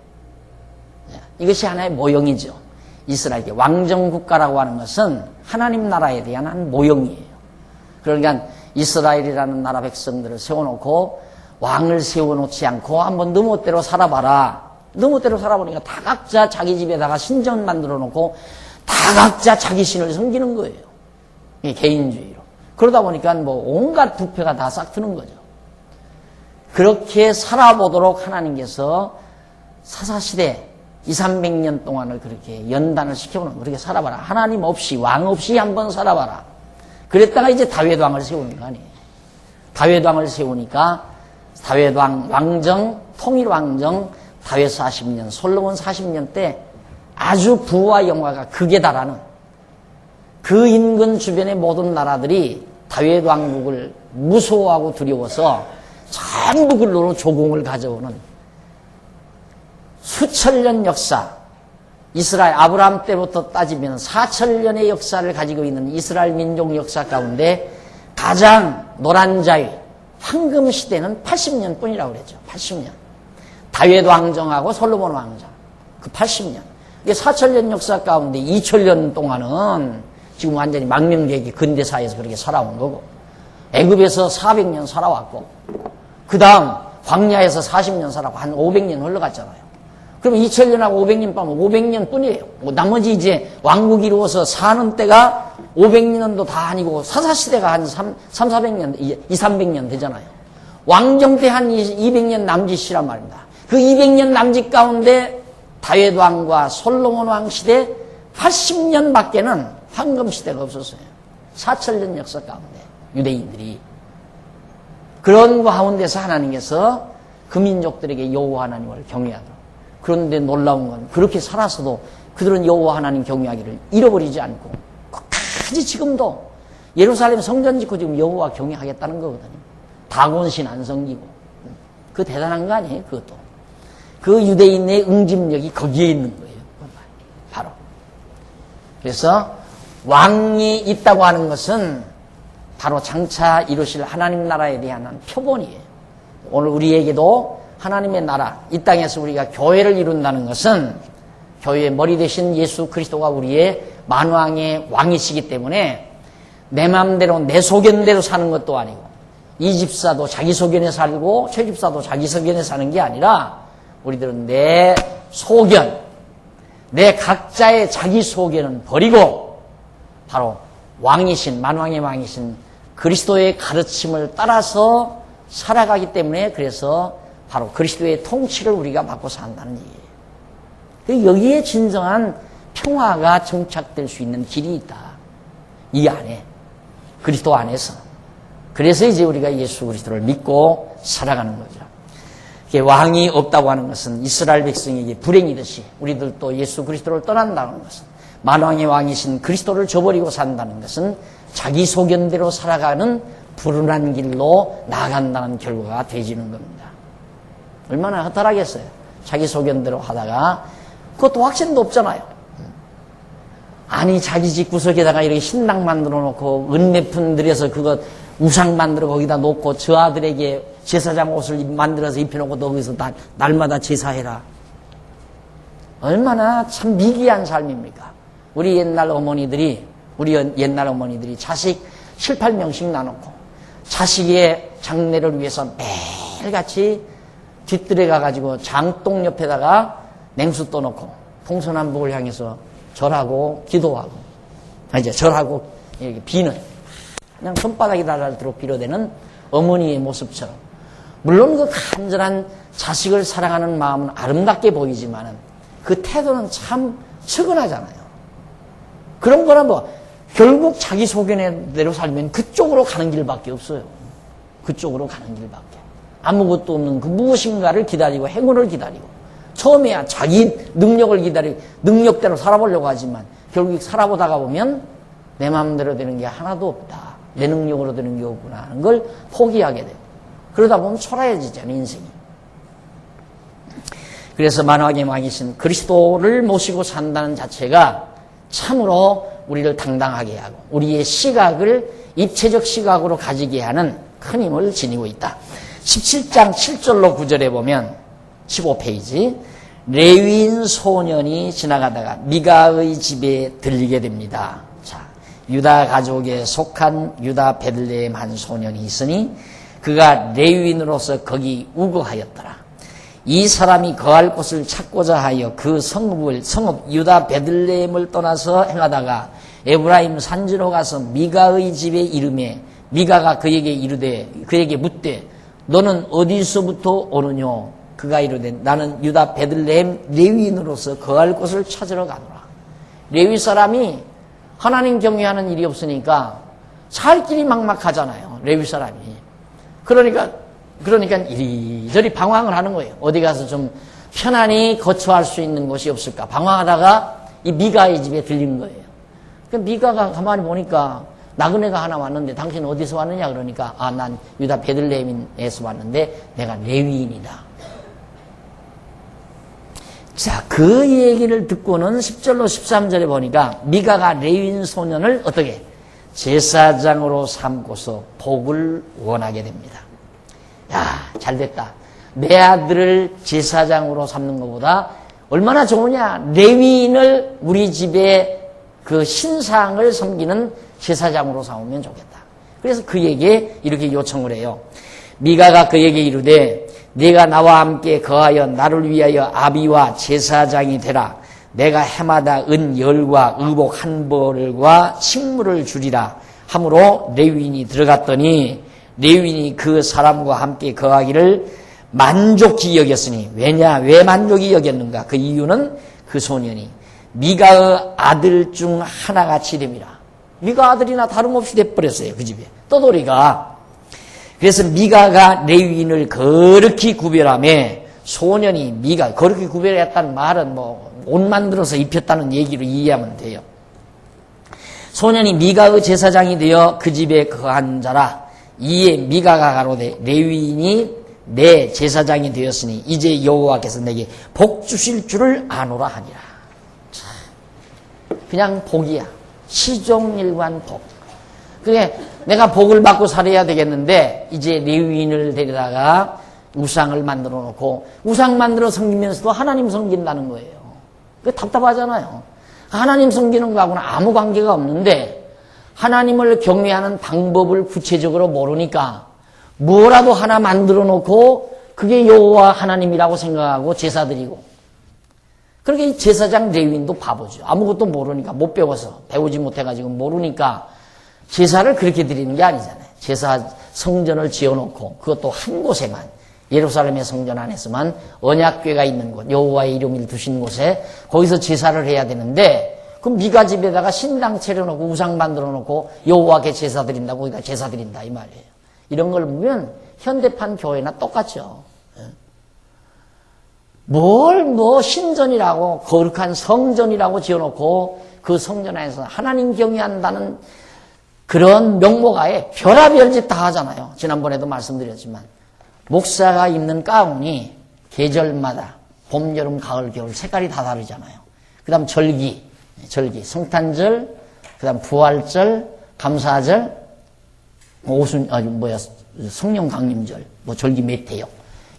A: 이것이 하나의 모형이죠. 이스라엘의 왕정국가라고 하는 것은 하나님 나라에 대한 한 모형이에요. 그러니까 이스라엘이라는 나라 백성들을 세워놓고 왕을 세워놓지 않고 한번 너 멋대로 살아봐라. 너 멋대로 살아보니까 다 각자 자기 집에다가 신전 만들어 놓고 다 각자 자기 신을 섬기는 거예요. 이게 개인주의로. 그러다 보니까 뭐 온갖 부패가 다 싹 트는 거죠. 그렇게 살아보도록 하나님께서 사사시대 200~300년 동안을 그렇게 연단을 시켜보는, 그렇게 살아봐라. 하나님 없이, 왕 없이 한번 살아봐라. 그랬다가 이제 다윗 왕을 세우는 거 아니에요. 다윗 왕을 세우니까 다윗 왕정, 통일 왕정, 다윗 40년, 솔로몬 40년 때 아주 부와 영화가 극에 달하는, 그 인근 주변의 모든 나라들이 다윗 왕국을 무서워하고 두려워서 전부 글로 조공을 가져오는 수천 년 역사, 이스라엘 아브라함 때부터 따지면 4천년의 역사를 가지고 있는 이스라엘 민족 역사 가운데 가장 노란자위 황금 시대는 80년 뿐이라고 그랬죠. 80년. 다윗 왕정하고 솔로몬 왕정. 그 80년. 이게 4천년 역사 가운데 2000년 동안은 지금 완전히 망명되기 근대사회에서 그렇게 살아온 거고, 애굽에서 400년 살아왔고, 그 다음 광야에서 40년 살아고 한 500년 흘러갔잖아요. 그럼 2000년하고 500년 빠면 500년 뿐이에요. 나머지 이제 왕국 이루어서 사는 때가 500년도 다 아니고 사사시대가 한 400년, 300년 되잖아요. 왕정 때 한 200년 남짓이란 말입니다. 그 200년 남짓 가운데 다윗 왕과 솔로몬 왕 시대 80년 밖에는 황금 시대가 없었어요. 4천년 역사 가운데 유대인들이. 그런 가운데서 하나님께서 그 민족들에게 여호와 하나님을 경외하도록. 그런데 놀라운 건 그렇게 살아서도 그들은 여호와 하나님 경외하기를 잃어버리지 않고 끝까지 지금도 예루살렘 성전 짓고 지금 여호와 경외하겠다는 거거든요. 다곤신 안 섬기고. 그 대단한 거 아니에요, 그것도. 그 유대인의 응집력이 거기에 있는 거예요. 바로. 그래서 왕이 있다고 하는 것은 바로 장차 이루실 하나님 나라에 대한 표본이에요. 오늘 우리에게도 하나님의 나라, 이 땅에서 우리가 교회를 이룬다는 것은 교회의 머리 대신 예수 그리스도가 우리의 만왕의 왕이시기 때문에 내 마음대로 내 소견대로 사는 것도 아니고, 이 집사도 자기 소견에 살고 최 집사도 자기 소견에 사는 게 아니라 우리들은 내 소견, 내 각자의 자기 소견은 버리고 바로 왕이신, 만왕의 왕이신 그리스도의 가르침을 따라서 살아가기 때문에, 그래서 바로 그리스도의 통치를 우리가 받고 산다는 얘기예요. 여기에 진정한 평화가 정착될 수 있는 길이 있다. 이 안에, 그리스도 안에서. 그래서 이제 우리가 예수 그리스도를 믿고 살아가는 거죠. 왕이 없다고 하는 것은 이스라엘 백성에게 불행이듯이 우리들도 예수 그리스도를 떠난다는 것은, 만왕의 왕이신 그리스도를 저버리고 산다는 것은 자기 소견대로 살아가는 불운한 길로 나아간다는 결과가 되지는 겁니다. 얼마나 허탈하겠어요. 자기 소견대로 하다가 그것도 확신도 없잖아요. 아니 자기 집 구석에다가 이렇게 신당 만들어 놓고 은매푼 들여서 그거 우상 만들어 거기다 놓고 저 아들에게 제사장 옷을 만들어서 입혀놓고 너 거기서 날마다 제사해라. 얼마나 참 미개한 삶입니까? 우리 옛날 어머니들이 자식 7, 8명씩 나놓고 자식의 장래를 위해서 매일같이 뒷뜰에 가가지고 장독 옆에다가 냉수 떠놓고 동서남북을 향해서 절하고 기도하고, 이제 절하고 이렇게 비는, 그냥 손바닥이 닳도록 빌어대는 어머니의 모습처럼, 물론 그 간절한 자식을 사랑하는 마음은 아름답게 보이지만은 그 태도는 참 측은하잖아요. 그런 거는 뭐 결국 자기 소견대로 살면 그쪽으로 가는 길밖에 없어요. 그쪽으로 가는 길밖에. 아무것도 없는 그 무엇인가를 기다리고 행운을 기다리고, 처음에야 자기 능력을 기다리고 능력대로 살아보려고 하지만 결국 살아보다가 보면 내 마음대로 되는 게 하나도 없다. 내 능력으로 되는 게 없구나 하는 걸 포기하게 돼요. 그러다 보면 초라해지잖아요, 인생이. 그래서 만왕의 왕이신 그리스도를 모시고 산다는 자체가 참으로 우리를 당당하게 하고 우리의 시각을 입체적 시각으로 가지게 하는 큰 힘을 지니고 있다. 17장 7절로 9절에 보면 15페이지, 레위인 소년이 지나가다가 미가의 집에 들리게 됩니다. 자, 유다 가족에 속한 유다 베들레헴 한 소년이 있으니 그가 레위인으로서 거기 우거하였더라. 이 사람이 거할 곳을 찾고자 하여 그 성읍 유다 베들레헴을 떠나서 행하다가 에브라임 산지로 가서 미가의 집에 이르매, 미가가 그에게 묻되 너는 어디서부터 오느뇨? 그가 이르되 나는 유다 베들레헴 레위인으로서 거할 곳을 찾으러 가노라. 레위 사람이 하나님 경외하는 일이 없으니까 살 길이 막막하잖아요, 레위 사람이. 그러니까 이리저리 방황을 하는 거예요. 어디 가서 좀 편안히 거처할 수 있는 곳이 없을까 방황하다가 이 미가의 집에 들린 거예요. 그 미가가 가만히 보니까 나그네가 하나 왔는데 당신 어디서 왔느냐 그러니까 난 유다 베들레헴에서 왔는데 내가 레위인이다. 그 얘기를 듣고는 10절로 13절에 보니까 미가가 레위인 소년을 어떻게 제사장으로 삼고서 복을 원하게 됩니다. 야, 잘됐다. 내 아들을 제사장으로 삼는 것보다 얼마나 좋으냐. 레위인을 우리 집에 그 신상을 섬기는 제사장으로 삼으면 좋겠다. 그래서 그에게 이렇게 요청을 해요. 미가가 그에게 이르되 네가 나와 함께 거하여 나를 위하여 아비와 제사장이 되라. 내가 해마다 은 열과 의복 한 벌과 식물을 주리라 하므로 레위인이 들어갔더니 레위인이 그 사람과 함께 거하기를 만족히 여겼으니 왜 만족히 여겼는가? 그 이유는 그 소년이 미가의 아들 중 하나같이 됨이라. 미가 아들이나 다름없이 돼버렸어요. 그 집에 떠돌이가. 그래서 미가가 레위인을 거룩히 구별하며 소년이 미가 거룩히 구별했다는 말은 옷 만들어서 입혔다는 얘기로 이해하면 돼요. 소년이 미가의 제사장이 되어 그 집에 거한 자라. 이에 미가가 가로되 레위인이 내 제사장이 되었으니 이제 여호와께서 내게 복 주실 줄을 아노라 하니라. 그냥 복이야. 시종일관 복. 그게 내가 복을 받고 살아야 되겠는데 이제 레위인을 데려다가 우상을 만들어 놓고 우상 만들어 섬기면서도 하나님 섬긴다는 거예요. 그 답답하잖아요. 하나님 섬기는 거하고는 아무 관계가 없는데 하나님을 경외하는 방법을 구체적으로 모르니까 뭐라도 하나 만들어 놓고 그게 여호와 하나님이라고 생각하고 제사 드리고. 그렇게 이 제사장 레위인도 바보죠. 아무것도 모르니까 못 배워서 배우지 못해가지고 모르니까 제사를 그렇게 드리는 게 아니잖아요. 제사 성전을 지어놓고 그것도 한 곳에만 예루살렘의 성전 안에서만 언약궤가 있는 곳 여호와의 이름을 두신 곳에 거기서 제사를 해야 되는데 그 미가 집에다가 신당 차려놓고 우상 만들어 놓고 여호와께 제사 드린다고 거기다 제사 드린다 이 말이에요. 이런 걸 보면 현대판 교회나 똑같죠. 신전이라고 거룩한 성전이라고 지어놓고 그 성전 안에서 하나님 경외한다는 그런 명목하에 별의별 짓 다 하잖아요. 지난번에도 말씀드렸지만 목사가 입는 가운이 계절마다 봄, 여름, 가을, 겨울 색깔이 다 다르잖아요. 그 다음 절기, 성탄절, 그 다음 부활절, 감사절, 성령 강림절, 절기 메테오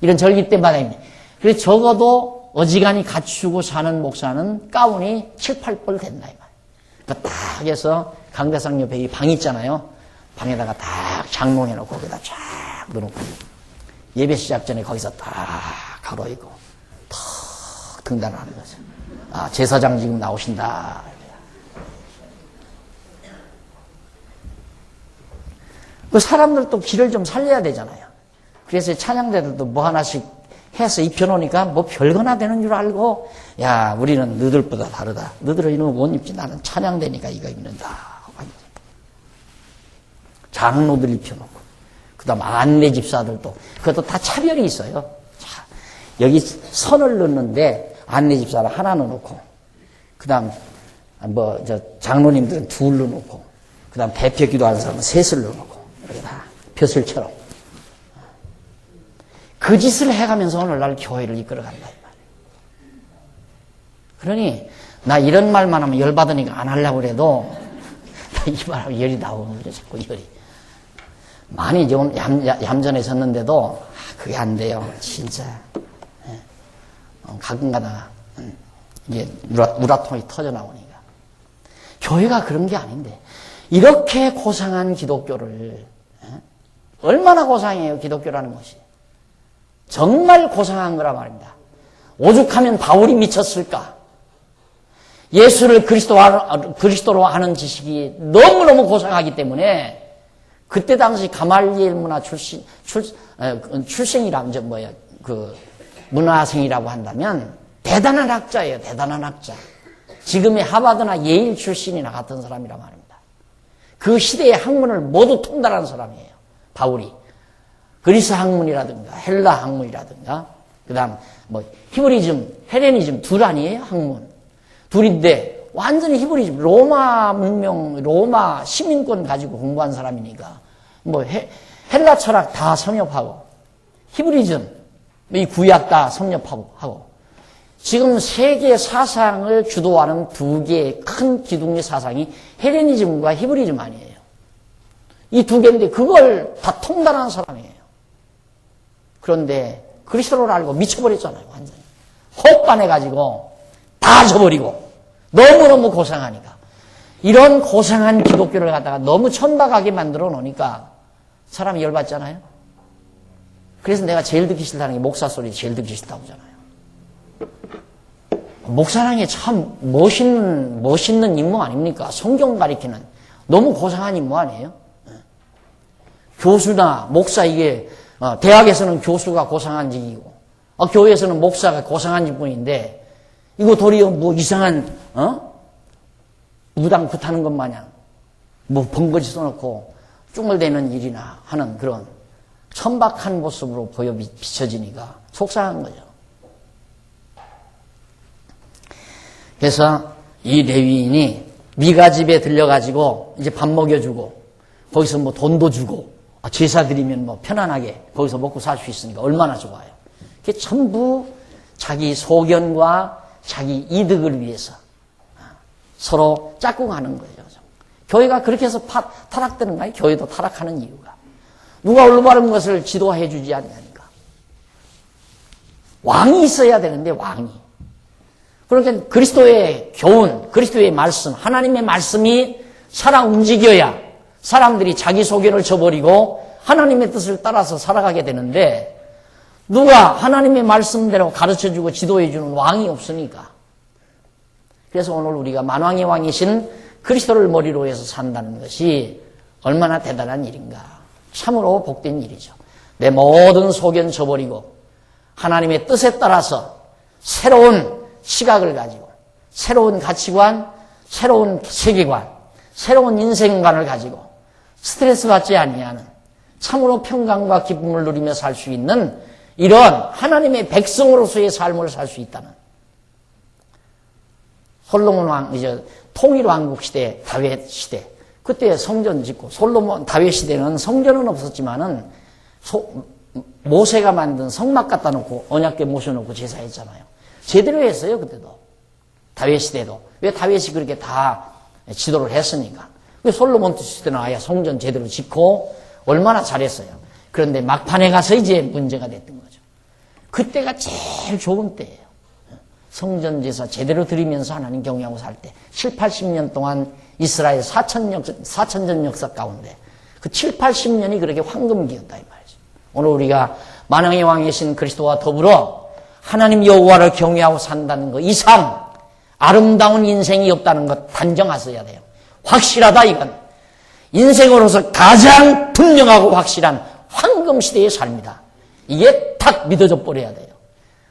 A: 이런 절기 때마다 있네. 그래서 적어도 어지간히 갖추고 사는 목사는 가운이 7, 8벌 된다 이 말이에요. 그러니까 딱 해서 강대상 옆에 이 방 있잖아요. 방에다가 딱 장롱해놓고 거기다 쫙 넣어놓고 예배 시작 전에 거기서 딱 가로이고 탁 등단을 하는 거죠. 아, 제사장 지금 나오신다. 그 사람들도 길을 좀 살려야 되잖아요. 그래서 찬양대들도 뭐 하나씩 해서 입혀놓으니까 별거나 되는 줄 알고 야 우리는 너들보다 다르다. 너들은 이런 거 못 입지. 나는 찬양대니까 이거 입는다. 장로들 입혀놓고 그 다음 안내 집사들도 그것도 다 차별이 있어요. 자, 여기 선을 넣는데 안내 집사를 하나 넣어놓고 그 다음 장로님들은 둘 넣어놓고 그 다음 대표 기도하는 사람은 셋을 넣어놓고 이렇게 다 벼슬처럼 그 짓을 해가면서 오늘날 교회를 이끌어간다 이 말이에요. 그러니 나 이런 말만 하면 열받으니까 안 하려고 그래도 이 말하면 열이 나오는 거죠. 자꾸 열이. 많이 좀 얌전해졌는데도 그게 안 돼요. 진짜. 가끔가다 이게 우라통이 터져 나오니까. 교회가 그런 게 아닌데 이렇게 고상한 기독교를 얼마나 고상해요. 기독교라는 것이. 정말 고상한 거라 말입니다. 오죽하면 바울이 미쳤을까? 예수를 그리스도로 하는 지식이 너무너무 고상하기 때문에 그때 당시 가말리엘 문화 출생이라면 문화생이라고 한다면 대단한 학자예요. 대단한 학자. 지금의 하버드나 예일 출신이나 같은 사람이란 말입니다. 그 시대의 학문을 모두 통달하는 사람이에요. 바울이. 그리스 학문이라든가 헬라 학문이라든가 그 다음 히브리즘, 헬레니즘 둘 아니에요? 학문. 둘인데 완전히 히브리즘, 로마 문명, 로마 시민권 가지고 공부한 사람이니까 헬라 철학 다 섭렵하고 히브리즘, 이 구약 다 섭렵하고 하고 지금 세계 사상을 주도하는 두 개의 큰 기둥의 사상이 헬레니즘과 히브리즘 아니에요. 이 두 개인데 그걸 다 통달하는 사람이에요. 그런데 그리스도를 알고 미쳐버렸잖아요. 완전히. 혹반해가지고 다 져버리고 너무너무 고상하니까. 이런 고상한 기독교를 갖다가 너무 천박하게 만들어 놓으니까 사람이 열받잖아요. 그래서 내가 제일 듣기 싫다는 게 목사 소리 제일 듣기 싫다고 하잖아요. 목사라는 게 참 멋있는 임무 아닙니까? 성경 가리키는 너무 고상한 임무 아니에요? 교수나 목사 이게 대학에서는 교수가 고상한 직이고 교회에서는 목사가 고상한 직분인데 이거 도리어 뭐 이상한 무당 굿하는 것 마냥 뭐 번거지 써놓고 쭝을대는 일이나 하는 그런 천박한 모습으로 보여 비춰지니까 속상한 거죠. 그래서 이 레위인이 미가 집에 들려가지고 이제 밥 먹여주고 거기서 뭐 돈도 주고 제사 드리면 뭐 편안하게 거기서 먹고 살 수 있으니까 얼마나 좋아요. 그게 전부 자기 소견과 자기 이득을 위해서 서로 짝꿍 하는 거죠. 교회가 그렇게 해서 타락되는 거예요. 교회도 타락하는 이유가. 누가 올바른 것을 지도해 주지 않냐니까. 왕이 있어야 되는데 왕이. 그러니까 그리스도의 교훈, 그리스도의 말씀, 하나님의 말씀이 살아 움직여야 사람들이 자기 소견을 저버리고 하나님의 뜻을 따라서 살아가게 되는데 누가 하나님의 말씀대로 가르쳐주고 지도해주는 왕이 없으니까. 그래서 오늘 우리가 만왕의 왕이신 그리스도를 머리로 해서 산다는 것이 얼마나 대단한 일인가. 참으로 복된 일이죠. 내 모든 소견 저버리고 하나님의 뜻에 따라서 새로운 시각을 가지고 새로운 가치관, 새로운 세계관, 새로운 인생관을 가지고 스트레스 받지 아니하는 참으로 평강과 기쁨을 누리며 살 수 있는 이런 하나님의 백성으로서의 삶을 살 수 있다는 솔로몬 왕, 이제 통일왕국 시대, 다윗 시대, 그때 성전 짓고 다윗 시대는 성전은 없었지만은 모세가 만든 성막 갖다 놓고 언약궤 모셔놓고 제사했잖아요. 제대로 했어요, 그때도. 다윗 시대도. 왜 다윗이 그렇게 다 지도를 했으니까. 왜 솔로몬 시대는 아예 성전 제대로 짓고 얼마나 잘했어요. 그런데 막판에 가서 이제 문제가 됐던 거죠. 그때가 제일 좋은 때예요. 성전 제사 제대로 드리면서 하나님 경외하고 살 때 7, 80년 동안 이스라엘 4천년 역사 가운데 그 7, 80년이 그렇게 황금기였다 이 말이죠. 오늘 우리가 만왕의 왕이신 그리스도와 더불어 하나님 여호와를 경외하고 산다는 것 이상 아름다운 인생이 없다는 것 단정하셔야 돼요. 확실하다 이건. 인생으로서 가장 분명하고 확실한 황금시대의 삶이다. 이게 탁 믿어져 버려야 돼요.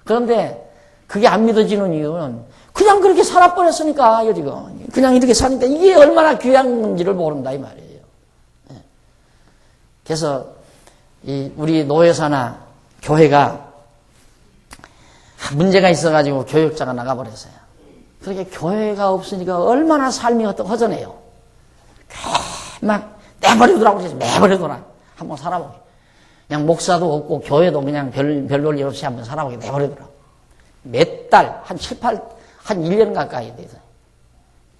A: 그런데 그게 안 믿어지는 이유는 그냥 그렇게 살아버렸으니까 지금 그냥 이렇게 사니까 이게 얼마나 귀한 건지를 모른다 이 말이에요. 그래서 우리 노회사나 교회가 문제가 있어가지고 교역자가 나가버렸어요. 그렇게 교회가 없으니까 얼마나 삶이 허전해요. 막 내버려두라고 그래서 내버려둬라. 한번 살아보게. 그냥 목사도 없고 교회도 그냥 별 볼 일 없이 한번 살아보게 내버려두라. 몇 달, 한 1년 가까이 돼서.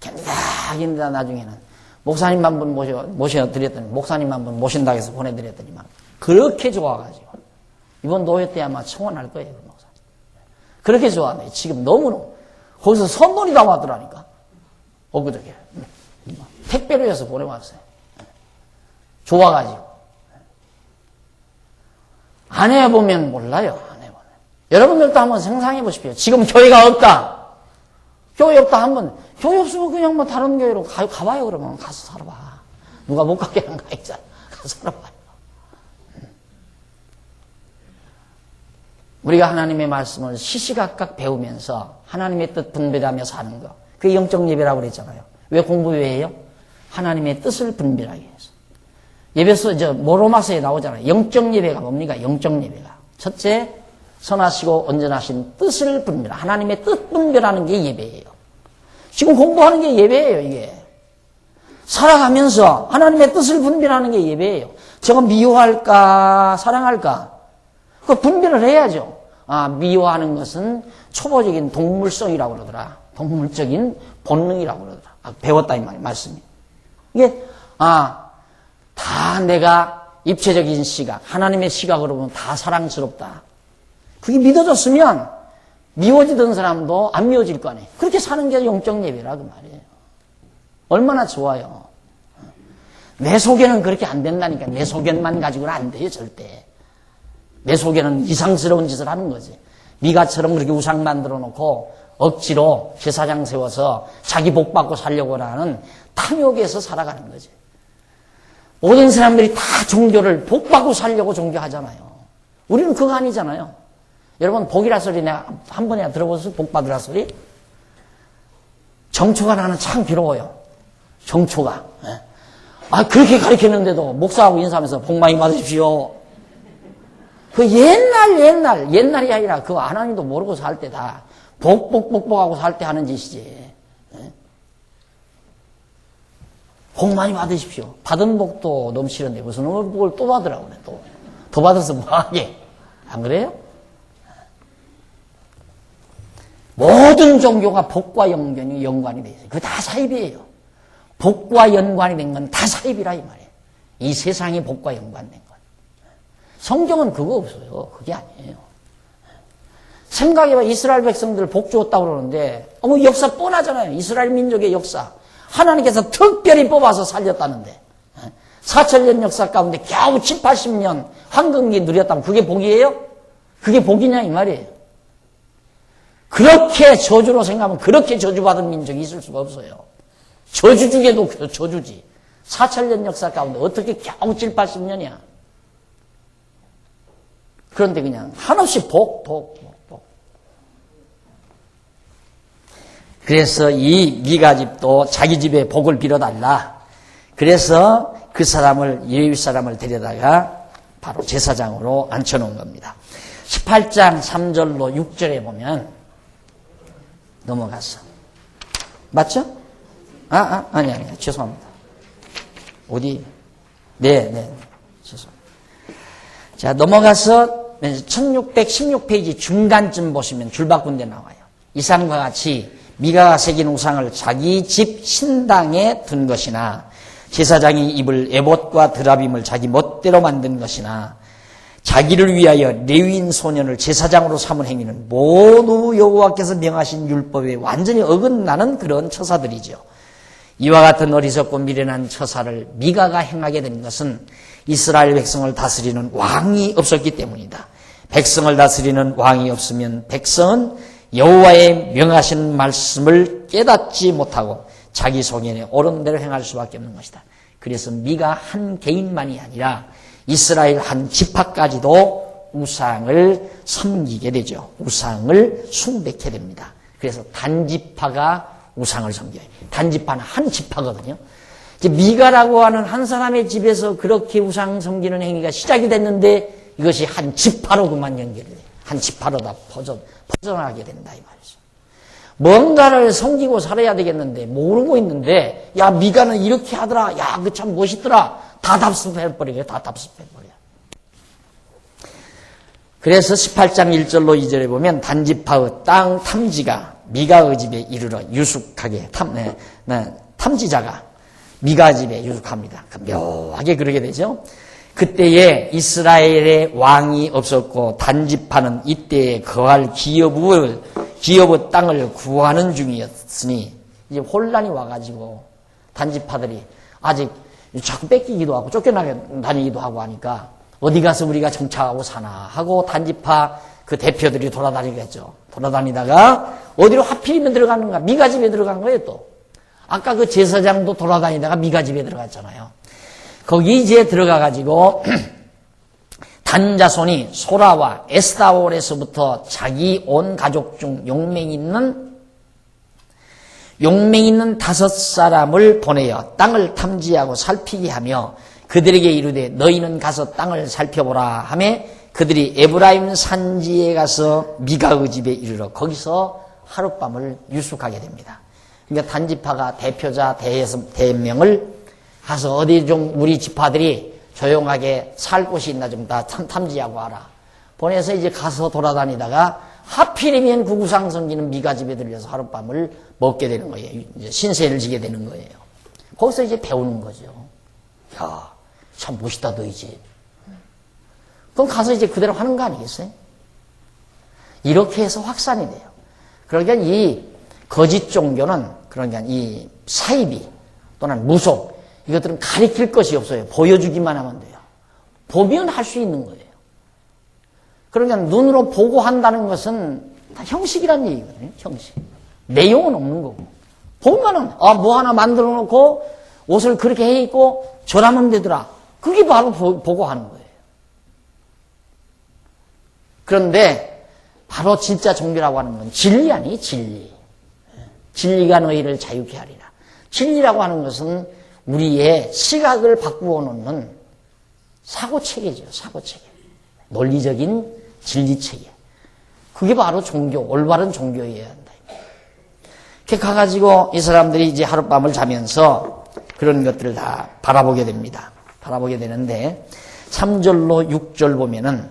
A: 견디다 나중에는 목사님 한 분 모셔드렸더니 목사님 한 분 모신다고 해서 보내드렸더니만 그렇게 좋아가지고 이번 노회 때 아마 청원할 거예요. 그 목사님. 그렇게 좋아하네. 지금 너무너무. 거기서 선물이 다 왔더라니까. 엊그저께. 택배로 해서 보내왔어요. 좋아가지고. 안 해보면 몰라요. 안 해보면. 여러분들도 한번 상상해 보십시오. 지금 교회가 없다. 교회 없다 한번. 교회 없으면 그냥 뭐 다른 교회로 가봐요. 그러면 가서 살아봐. 누가 못 가게 한 거 있잖아. 가서 살아봐요. 우리가 하나님의 말씀을 시시각각 배우면서 하나님의 뜻 분별하며 사는 거. 그게 영적 예배라고 그랬잖아요. 왜 공부 왜 해요? 하나님의 뜻을 분별하기 위해서. 예배서 로마서에 나오잖아요. 영적 예배가 뭡니까? 영적 예배가. 첫째, 선하시고 온전하신 뜻을 분별. 하나님의 뜻 분별하는 게 예배예요. 지금 공부하는 게 예배예요, 이게. 살아가면서 하나님의 뜻을 분별하는 게 예배예요. 저거 미워할까, 사랑할까? 그 분별을 해야죠. 미워하는 것은 초보적인 동물성이라고 그러더라. 동물적인 본능이라고 그러더라. 배웠다 이 말씀이. 이게 다 내가 입체적인 시각, 하나님의 시각으로 보면 다 사랑스럽다. 그게 믿어졌으면 미워지던 사람도 안 미워질 거 아니에요. 그렇게 사는 게 영적 예배라 그 말이에요. 얼마나 좋아요. 내 속에는 그렇게 안 된다니까. 내 속에만 가지고는 안 돼요, 절대. 내 속에는 이상스러운 짓을 하는 거지. 미가처럼 그렇게 우상 만들어 놓고 억지로 제사장 세워서 자기 복 받고 살려고 하는 탐욕에서 살아가는 거지. 모든 사람들이 다 종교를 복 받고 살려고 종교하잖아요. 우리는 그거 아니잖아요. 여러분, 복이라 소리 내가 한 번이나 들어보세요. 복 받으라 소리. 정초가 나는 참 괴로워요. 정초가. 그렇게 가르쳤는데도 목사하고 인사하면서 복 많이 받으십시오. 그 옛날이 아니라 그 하나님도 모르고 살 때 다 복하고 살 때 하는 짓이지. 복 많이 받으십시오. 받은 복도 너무 싫은데 무슨 복을 또 받으라고 그래, 또. 더 받아서 뭐하게. 안 그래요? 모든 종교가 복과 연관이 돼 있어요. 그거 다 사입이에요. 복과 연관이 된 건 다 사입이라 이 말이에요. 이 세상이 복과 연관된 건. 성경은 그거 없어요. 그게 아니에요. 생각해봐. 이스라엘 백성들 복 주었다고 그러는데 역사 뻔하잖아요. 이스라엘 민족의 역사. 하나님께서 특별히 뽑아서 살렸다는데 4,000년 역사 가운데 겨우 7, 80년 황금기 누렸다면 그게 복이에요? 그게 복이냐 이 말이에요. 그렇게 저주로 생각하면 그렇게 저주받은 민족이 있을 수가 없어요. 저주 중에도 저주지. 4,000년 역사 가운데 어떻게 겨우 7, 80년이야. 그런데 그냥 한없이 복. 그래서 이 미가 집도 자기 집에 복을 빌어달라. 그래서 그 사람을, 레위 사람을 데려다가 바로 제사장으로 앉혀놓은 겁니다. 18장 3절로 6절에 보면 넘어갔어. 맞죠? 아니, 죄송합니다. 어디? 네, 죄송합니다. 자, 넘어가서 1616페이지 중간쯤 보시면 줄바꾼 데 나와요. 이상과 같이 미가가 새긴 우상을 자기 집 신당에 둔 것이나 제사장이 입을 에봇과 드라빔을 자기 멋대로 만든 것이나 자기를 위하여 레위인 소년을 제사장으로 삼은 행위는 모두 여호와께서 명하신 율법에 완전히 어긋나는 그런 처사들이죠. 이와 같은 어리석고 미련한 처사를 미가가 행하게 된 것은 이스라엘 백성을 다스리는 왕이 없었기 때문이다. 백성을 다스리는 왕이 없으면 백성은 여호와의 명하신 말씀을 깨닫지 못하고 자기 소견에 옳은 대로 행할 수밖에 없는 것이다. 그래서 미가 한 개인만이 아니라 이스라엘 한 지파까지도 우상을 섬기게 되죠. 우상을 숭배게 됩니다. 그래서 단지파가 우상을 섬겨요. 단지파는 한 지파거든요. 미가라고 하는 한 사람의 집에서 그렇게 우상 섬기는 행위가 시작이 됐는데 이것이 한 지파로 그만 연결이 돼요. 한 지파로 다 퍼져나가게 된다 이 말이죠. 뭔가를 섬기고 살아야 되겠는데 모르고 있는데 야 미가는 이렇게 하더라. 야 그 참 멋있더라. 다 답습해버려요. 다 답습해버려요. 그래서 18장 1절로 2절에 보면 단지파의 땅 탐지가 미가의 집에 이르러 유숙하게 탐지자가 미가 집에 유숙합니다. 묘하게 그러게 되죠. 그때에 이스라엘의 왕이 없었고 단지파는 이때에 거할 기업의 땅을 구하는 중이었으니 이제 혼란이 와가지고 단지파들이 아직 자꾸 뺏기기도 하고 쫓겨나다니기도 하고 하니까 어디 가서 우리가 정착하고 사나 하고 단지파 그 대표들이 돌아다니겠죠. 돌아다니다가 어디로 하필이면 들어가는가? 미가 집에 들어간 거예요 또. 아까 그 제사장도 돌아다니다가 미가 집에 들어갔잖아요. 거기 이제 들어가가지고 단자손이 소라와 에스타올에서부터 자기 온 가족 중 용맹 있는 5 보내어 땅을 탐지하고 살피게 하며 그들에게 이르되 너희는 가서 땅을 살펴보라 하며 그들이 에브라임 산지에 가서 미가의 집에 이르러 거기서 하룻밤을 유숙하게 됩니다. 그러니까 단지파가 대표자 대명을 가서 어디 좀 우리 지파들이 조용하게 살 곳이 있나 좀 다 탐지하고 와라. 보내서 이제 가서 돌아다니다가 하필이면 구구상 섬기는 미가 집에 들려서 하룻밤을 먹게 되는 거예요. 이제 신세를 지게 되는 거예요. 거기서 이제 배우는 거죠. 야, 참 멋있다 너희지. 그럼 가서 이제 그대로 하는 거 아니겠어요? 이렇게 해서 확산이 돼요. 그러니까 이 거짓 종교는, 그러니까 이 사이비 또는 무속, 이것들은 가리킬 것이 없어요. 보여주기만 하면 돼요. 보면 할 수 있는 거예요. 그러니까 눈으로 보고 한다는 것은 다 형식이란 얘기거든요. 형식. 내용은 없는 거고. 보면은, 뭐 하나 만들어 놓고 옷을 그렇게 해 입고 저라면 되더라. 그게 바로 보고 하는 거예요. 그런데 바로 진짜 종교라고 하는 건 진리 아니에요, 진리. 진리가 너희를 자유케 하리라. 진리라고 하는 것은 우리의 시각을 바꾸어 놓는 사고체계죠, 사고체계. 논리적인 진리체계. 그게 바로 종교, 올바른 종교여야 한다. 이렇게 가가지고 이 사람들이 이제 하룻밤을 자면서 그런 것들을 다 바라보게 됩니다. 바라보게 되는데 3절로 6절 보면은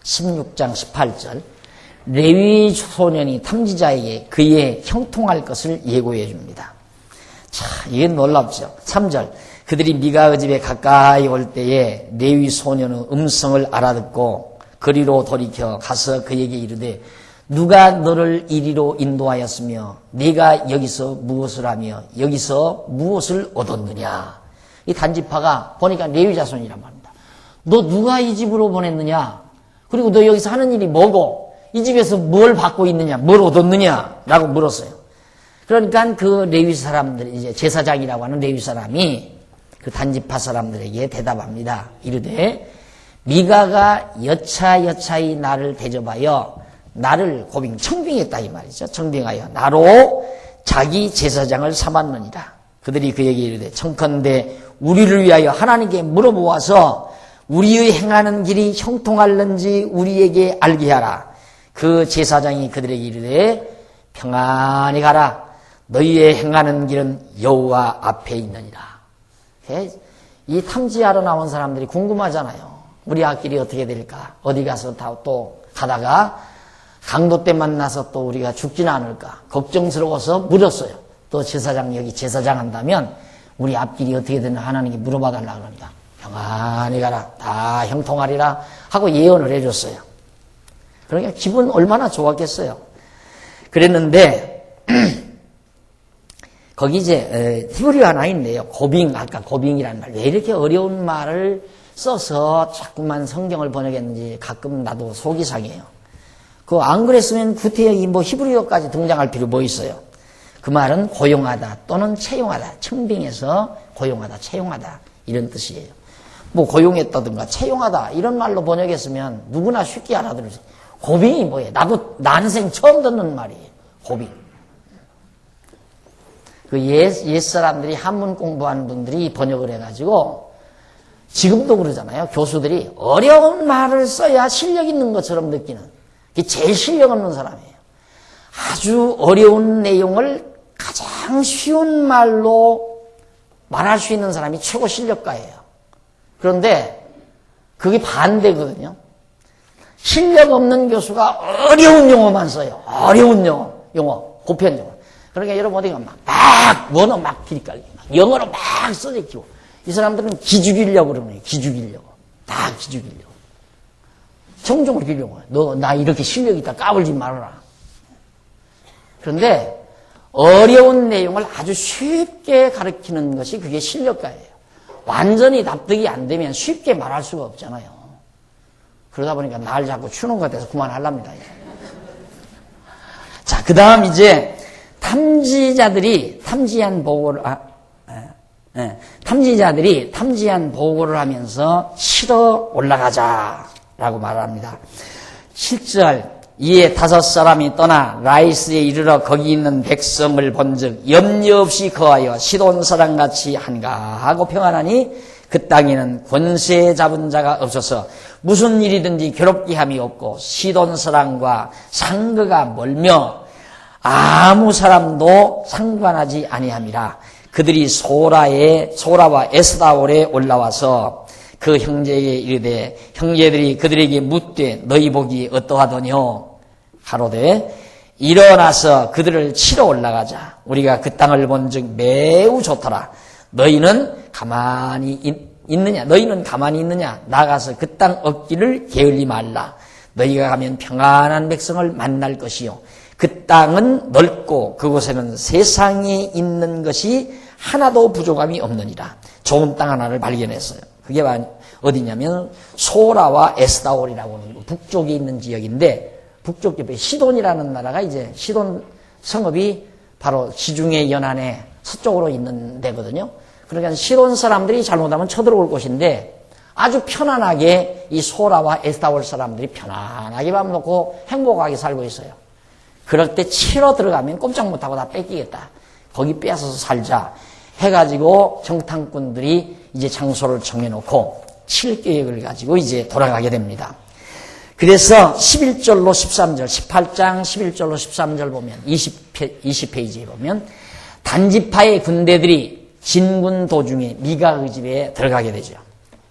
A: 16장 18절 레위 소년이 탐지자에게 그의 형통할 것을 예고해 줍니다. 자, 이게 놀랍죠. 3절 그들이 미가의 집에 가까이 올 때에 레위 소년의 음성을 알아듣고 그리로 돌이켜 가서 그에게 이르되 누가 너를 이리로 인도하였으며 네가 여기서 무엇을 하며 여기서 무엇을 얻었느냐. 이 단지파가 보니까 레위 자손이란 말입니다. 너 누가 이 집으로 보냈느냐. 그리고 너 여기서 하는 일이 뭐고 이 집에서 뭘 받고 있느냐, 뭘 얻었느냐 라고 물었어요. 그러니까 그 레위 사람들, 이제 제사장이라고 하는 레위 사람이 그 단지파 사람들에게 대답합니다. 이르되 미가가 여차여차히 나를 대접하여 나를 고빙, 청빙했다 이 말이죠. 청빙하여 나로 자기 제사장을 삼았느니라. 그들이 그에게 이르되 청컨대 우리를 위하여 하나님께 물어보아서 우리의 행하는 길이 형통할는지 우리에게 알게 하라. 그 제사장이 그들에게 이르되 평안히 가라. 너희의 행하는 길은 여호와 앞에 있느니라. 이 탐지하러 나온 사람들이 궁금하잖아요. 우리 앞길이 어떻게 될까? 어디 가서 또 가다가 강도 때 만나서 또 우리가 죽지는 않을까? 걱정스러워서 물었어요. 또 제사장 여기 제사장 한다면 우리 앞길이 어떻게 되나 하나님께 물어봐달라 그러니까 평안히 가라. 다 형통하리라 하고 예언을 해줬어요. 그러니까 기분 얼마나 좋았겠어요. 그랬는데 거기 이제 티브리오 하나 있네요. 고빙, 아까 고빙이라는 말. 왜 이렇게 어려운 말을 써서 자꾸만 성경을 번역했는지 가끔 나도 속이 상해요. 그 안 그랬으면 구태여 뭐 히브리어까지 등장할 필요 뭐 있어요. 그 말은 고용하다 또는 채용하다. 청빙해서 고용하다, 채용하다 이런 뜻이에요. 뭐 고용했다든가 채용하다 이런 말로 번역했으면 누구나 쉽게 알아들을 수 있어요. 고빙이 뭐예요? 나도 난생 처음 듣는 말이에요. 고빙. 그 옛 사람들이 한문 공부하는 분들이 번역을 해가지고 지금도 그러잖아요. 교수들이 어려운 말을 써야 실력 있는 것처럼 느끼는. 그게 제일 실력 없는 사람이에요. 아주 어려운 내용을 가장 쉬운 말로 말할 수 있는 사람이 최고 실력가예요. 그런데 그게 반대거든요. 실력 없는 교수가 어려운 용어만 써요. 어려운 용어, 보편 용어. 그러니까 여러분 어디 가면 막 원어 막 길깔리고 영어로 막 써제끼고 이 사람들은 기죽이려고 그러네요. 기죽이려고. 다 기죽이려고. 정종을 빌려고. 너 나 이렇게 실력 있다 까불지 말아라. 그런데 어려운 내용을 아주 쉽게 가르치는 것이 그게 실력가예요. 완전히 납득이 안 되면 쉽게 말할 수가 없잖아요. 그러다 보니까 날 자꾸 추는 것 같아서 그만하랍니다. 자, 그 다음 이제 탐지자들이 탐지한 보고를 하면서 치러 올라가자라고 말합니다. 7절 이에 5사람이 떠나 라이스에 이르러 거기 있는 백성을 본즉 염려 없이 거하여 시돈 사람같이 한가하고 평안하니 그 땅에는 권세 잡은 자가 없어서 무슨 일이든지 괴롭게 함이 없고 시돈 사람과 상거가 멀며 아무 사람도 상관하지 아니함이라. 그들이 소라와 에스다올에 올라와서 그 형제에게 이르되 형제들이 그들에게 묻되 너희 복이 어떠하더뇨 하로되 일어나서 그들을 치러 올라가자. 우리가 그 땅을 본즉 매우 좋더라. 너희는 가만히 있느냐? 너희는 가만히 있느냐? 나가서 그 땅 얻기를 게을리 말라. 너희가 가면 평안한 백성을 만날 것이요. 그 땅은 넓고 그곳에는 세상에 있는 것이 하나도 부족함이 없느니라. 좋은 땅 하나를 발견했어요. 그게 어디냐면 소라와 에스다올이라고 하는 북쪽에 있는 지역인데 북쪽 옆에 시돈이라는 나라가 이제 시돈 성읍이 바로 지중해 연안에 서쪽으로 있는 데거든요. 그러니까 시돈 사람들이 잘못하면 쳐들어올 곳인데 아주 편안하게 이 소라와 에스다올 사람들이 편안하게 밥 먹고 행복하게 살고 있어요. 그럴 때 치러 들어가면 꼼짝 못하고 다 뺏기겠다. 거기 빼앗아서 살자 해가지고 정탐꾼들이 이제 장소를 정해놓고 칠 계획을 가지고 이제 돌아가게 됩니다. 그래서 11절로 13절, 18장 11절로 13절 보면 20페이지에 보면 단지파의 군대들이 진군 도중에 미가의 집에 들어가게 되죠.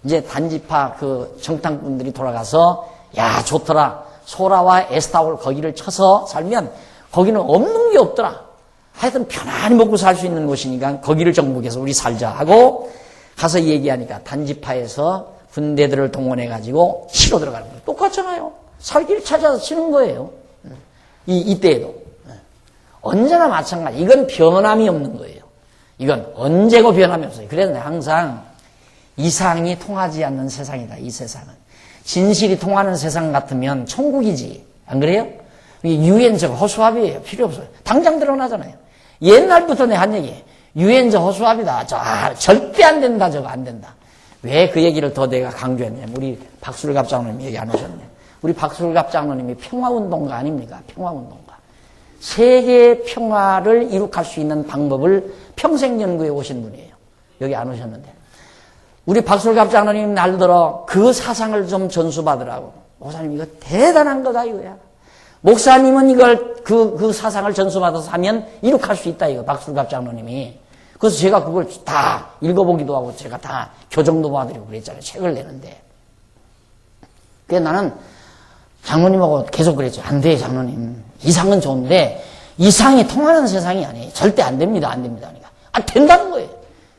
A: 이제 단지파 그 정탐꾼들이 돌아가서 야 좋더라. 소라와 에스타올 거기를 쳐서 살면 거기는 없는 게 없더라. 하여튼 편안히 먹고 살 수 있는 곳이니까 거기를 정복해서 우리 살자 하고 가서 얘기하니까 단지파에서 군대들을 동원해가지고 치러 들어가는 거예요. 똑같잖아요. 살 길 찾아서 치는 거예요. 이때에도. 언제나 마찬가지. 이건 변함이 없는 거예요. 이건 언제고 변함이 없어요. 그래서 항상 이상이 통하지 않는 세상이다. 이 세상은. 진실이 통하는 세상 같으면 천국이지. 안 그래요? 유엔적 허수아비예요. 필요 없어요. 당장 드러나잖아요. 옛날부터 내 한 얘기예요. 유엔적 허수아비다. 절대 안 된다. 저거 안 된다. 왜 그 얘기를 더 내가 강조했냐면 우리 박술갑 장로님 얘기 안 하셨네. 우리 박술갑 장로님이 평화운동가 아닙니까? 평화운동가. 세계 평화를 이룩할 수 있는 방법을 평생 연구해 오신 분이에요. 여기 안 오셨는데. 우리 박술갑 장로님 날들어 그 사상을 좀 전수받으라고. 목사님 이거 대단한 거다 이거야. 목사님은 이걸 그 사상을 전수받아서 하면 이룩할 수 있다 이거. 박술갑 장로님이. 그래서 제가 그걸 다 읽어보기도 하고 제가 다 교정도 봐드리고 그랬잖아요. 책을 내는데. 그래서 나는 장로님하고 계속 그랬죠. 안 돼, 장로님. 이상은 좋은데 이상이 통하는 세상이 아니에요. 절대 안 됩니다. 안 됩니다. 그러니까. 된다는 거예요.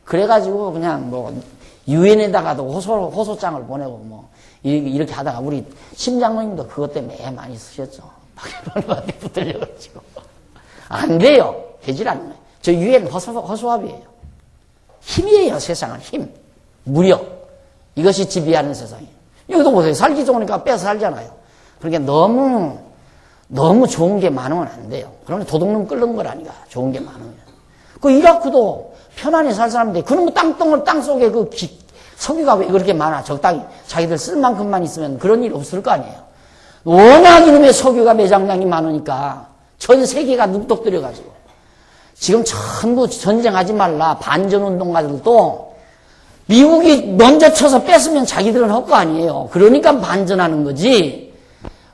A: 그래가지고 그냥 뭐 유엔에다가도 호소장을 보내고 뭐 이렇게 하다가 우리 심장로님도 그것 때문에 애 많이 쓰셨죠. 박일원한테 붙들려가지고. 안 돼요. 되질 않는 거예요. 저 유엔 허수아비예요. 힘이에요. 세상은 힘. 무력. 이것이 지배하는 세상이에요. 여기도 보세요. 살기 좋으니까 빼서 살잖아요. 그러니까 너무 좋은 게 많으면 안 돼요. 그러면 도둑놈 끓는 거라니까. 좋은 게 많으면. 그 이라크도 편안히 살 사람인데 그런 땅 속에 그 석유가 왜 그렇게 많아. 적당히 자기들 쓸 만큼만 있으면 그런 일 없을 거 아니에요. 워낙 이놈의 석유가 매장량이 많으니까 전 세계가 눈독 들여가지고 지금 전부 전쟁하지 말라. 반전운동가들도 미국이 먼저 쳐서 뺏으면 자기들은 할 거 아니에요. 그러니까 반전하는 거지.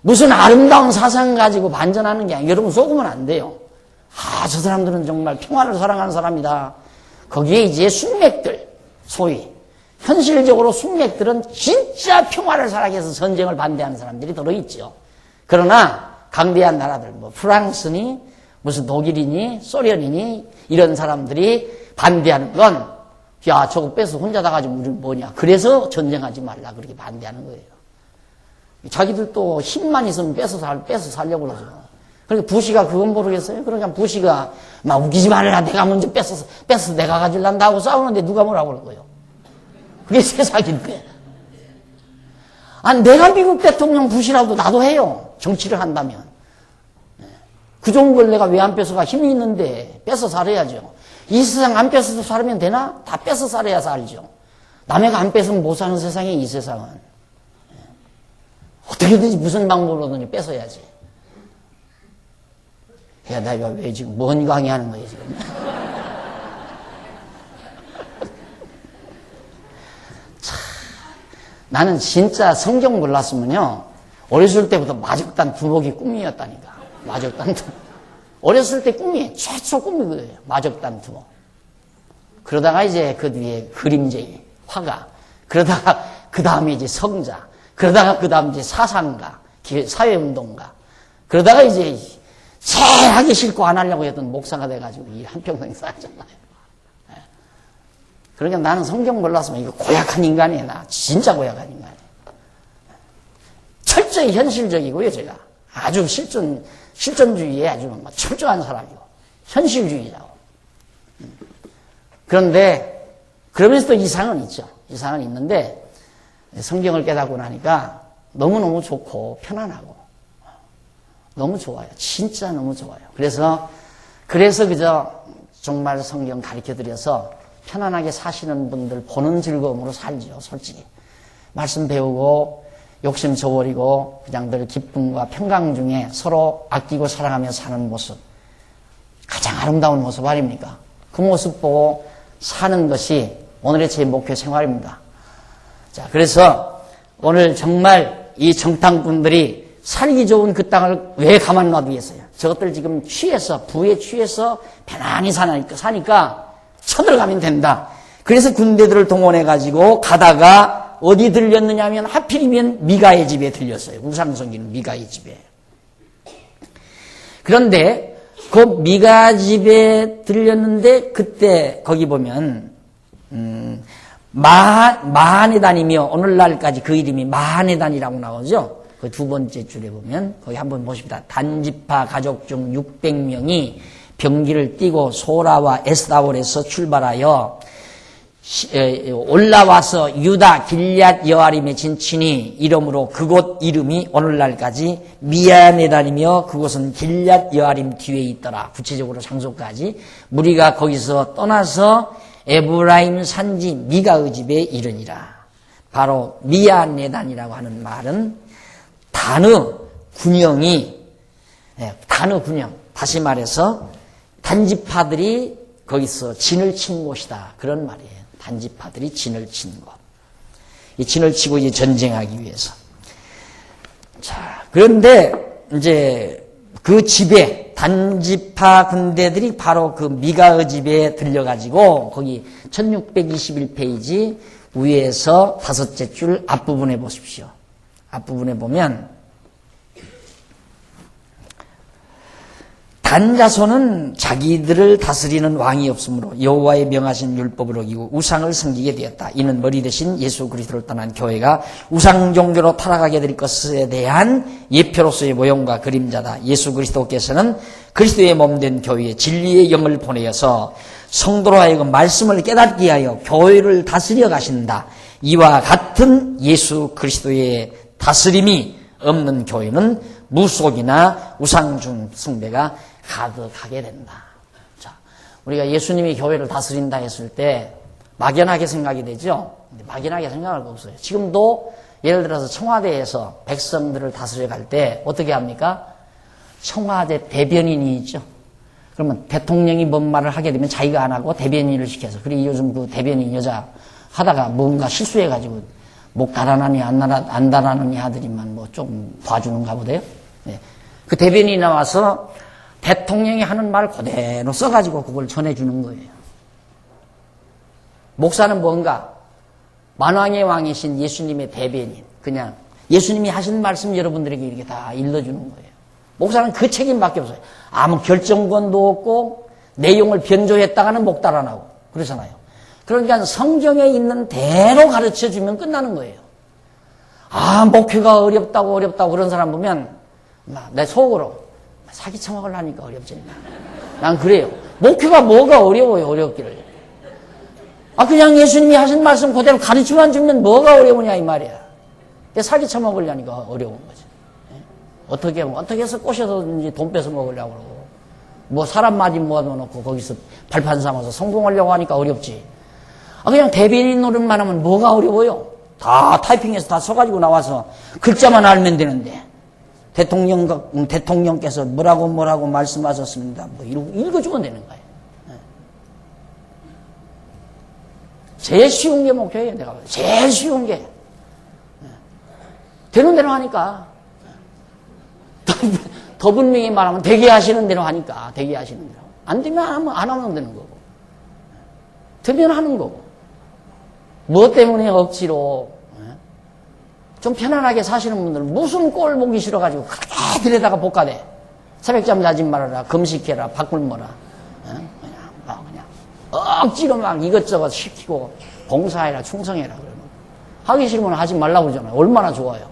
A: 무슨 아름다운 사상 가지고 반전하는 게 아니에요. 여러분 속으면 안 돼요. 저 사람들은 정말 평화를 사랑하는 사람이다. 거기에 이제 숙맥들, 소위. 현실적으로 숙맥들은 진짜 평화를 사랑해서 전쟁을 반대하는 사람들이 들어있죠. 그러나 강대한 나라들, 뭐 프랑스니 무슨 독일이니 소련이니 이런 사람들이 반대하는 건 야 저거 뺏어 혼자 다 가지고 우리 뭐냐. 그래서 전쟁하지 말라 그렇게 반대하는 거예요. 자기들도 힘만 있으면 뺏어 살려고 그러죠. 그러니까 부시가 그건 모르겠어요. 그러니까 부시가 막 웃기지 말라. 내가 먼저 뺏어서 내가 가질란다 하고 싸우는데 누가 뭐라고 그럴 거예요. 그게 세상인데. 내가 미국 대통령 부시라도 나도 해요. 정치를 한다면. 그 좋은 걸 내가 왜 안 뺏어가? 힘이 있는데 뺏어 살아야죠. 이 세상 안 뺏어서 살면 되나? 다 뺏어 살아야 살죠. 남의가 안 뺏으면 못 사는 세상에 이 세상은. 어떻게든지 무슨 방법으로든지 뺏어야지. 야, 나 이거 왜 지금 뭔 강의하는 거야 지금. 나는 진짜 성경 몰랐으면요 어렸을 때부터 마적단 두목이 꿈이었다니까. 마적단 두목. 어렸을 때 꿈이 최초 꿈이 그거예요. 마적단 두목. 그러다가 이제 그 뒤에 그림쟁이, 화가. 그러다가 그 다음에 이제 성자, 그러다가 그 다음 이제 사상가, 사회운동가, 그러다가 이제 제일 하기 싫고 안 하려고 했던 목사가 돼가지고 일 한평생 쌓았잖아요. 그러니까 나는 성경 몰랐으면 이거 고약한 인간이야. 나 진짜 고약한 인간이야. 철저히 현실적이고요, 제가. 아주 실존주의에 아주 철저한 사람이고, 현실주의자고. 그런데, 그러면서도 이상은 있죠. 이상은 있는데, 성경을 깨닫고 나니까 너무너무 좋고, 편안하고, 너무 좋아요. 진짜 너무 좋아요. 그래서 그저 정말 성경 가르쳐 드려서 편안하게 사시는 분들 보는 즐거움으로 살죠, 솔직히. 말씀 배우고, 욕심 저버리고, 그냥 늘 기쁨과 평강 중에 서로 아끼고 사랑하며 사는 모습. 가장 아름다운 모습 아닙니까? 그 모습 보고 사는 것이 오늘의 제 목표 생활입니다. 자, 그래서 오늘 정말 이 정탐꾼들이 살기 좋은 그 땅을 왜 가만 놔두겠어요? 저것들 지금 부에 취해서 편안히 사니까 쳐들어가면 된다. 그래서 군대들을 동원해가지고 가다가 어디 들렸느냐 하면 하필이면 미가의 집에 들렸어요. 우상성기는 미가의 집에. 그런데 그 미가 집에 들렸는데 그때 거기 보면 마하네단이며 오늘날까지 그 이름이 마하네단이라고 나오죠. 그 두 번째 줄에 보면 거기 한번 보십니다. 단지파 가족 중 600명이 병기를 띠고 소라와 에스다올에서 출발하여 올라와서 유다 길앗 여아림에 진친이 이름으로 그곳 이름이 오늘날까지 미아네단이며 그곳은 길앗 여아림 뒤에 있더라. 구체적으로 장소까지 무리가 거기서 떠나서 에브라임 산지 미가의 집에 이르니라. 바로 미아네단이라고 하는 말은 단어 군영이 단어 군영, 다시 말해서 단지파들이 거기서 진을 친 곳이다. 그런 말이에요. 단지파들이 진을 친 곳. 이 진을 치고 이제 전쟁하기 위해서. 자, 그런데 이제 그 집에 단지파 군대들이 바로 그 미가의 집에 들려가지고 거기 1621페이지 위에서 다섯째 줄 앞부분에 보십시오. 앞부분에 보면 단자손은 자기들을 다스리는 왕이 없으므로 여호와의 명하신 율법을 어기고 우상을 섬기게 되었다. 이는 머리 대신 예수 그리스도를 떠난 교회가 우상 종교로 타락하게 될 것에 대한 예표로서의 모형과 그림자다. 예수 그리스도께서는 그리스도의 몸된 교회에 진리의 영을 보내어서 성도로 하여금 말씀을 깨닫게 하여 교회를 다스려 가신다. 이와 같은 예수 그리스도의 다스림이 없는 교회는 무속이나 우상중 숭배가 가득하게 된다. 자, 우리가 예수님이 교회를 다스린다 했을 때 막연하게 생각이 되죠? 근데 막연하게 생각할 거 없어요. 지금도 예를 들어서 청와대에서 백성들을 다스려 갈 때 어떻게 합니까? 청와대 대변인이 있죠. 그러면 대통령이 뭔 말을 하게 되면 자기가 안 하고 대변인을 시켜서. 그리고 요즘 그 대변인 여자 하다가 뭔가 실수해가지고 목 달아나니 안 달아나니 하더니만 뭐 좀 봐주는가 보대요. 네. 그 대변인이 나와서 대통령이 하는 말 그대로 써가지고 그걸 전해주는 거예요. 목사는 뭔가 만왕의 왕이신 예수님의 대변인, 그냥 예수님이 하신 말씀 여러분들에게 이렇게 다 일러주는 거예요. 목사는 그 책임밖에 없어요. 아무 결정권도 없고 내용을 변조했다가는 목 달아나고 그러잖아요. 그러니까 성경에 있는 대로 가르쳐주면 끝나는 거예요. 아, 목회가 어렵다고 그런 사람 보면 내 속으로 사기 처먹으려니까 어렵지. 난 그래요. 목회가 뭐가 어려워요, 어렵기를. 아, 그냥 예수님이 하신 말씀 그대로 가르쳐만 주면 뭐가 어려우냐 이 말이야. 사기 처먹으려니까 어려운 거지. 어떻게 해서 꼬셔서든지 돈 뺏어 먹으려고 그러고 뭐 사람 많이 모아놓고 거기서 발판 삼아서 성공하려고 하니까 어렵지. 아, 그냥 대변인 노릇만 하면 뭐가 어려워요? 다 타이핑해서 다 써가지고 나와서 글자만 알면 되는데 대통령께서 뭐라고 말씀하셨습니다. 뭐 읽어주면 되는 거예요. 제일 쉬운 게 목표예요. 내가 제일 쉬운 게 되는 대로 하니까 더 분명히 말하면 되게 하시는 대로 하니까 되게 하시는 대로 안 되면 안 하면 되는 거고 되면 하는 거고 무엇 때문에 억지로 좀 편안하게 사시는 분들은 무슨 꼴 보기 싫어가지고 그렇게 들여다가 볶아대. 새벽잠 자지 말아라, 금식해라, 밥 굶어라. 그냥 억지로 막 이것저것 시키고 봉사해라, 충성해라. 그러면 하기 싫으면 하지 말라고 그러잖아요. 얼마나 좋아요.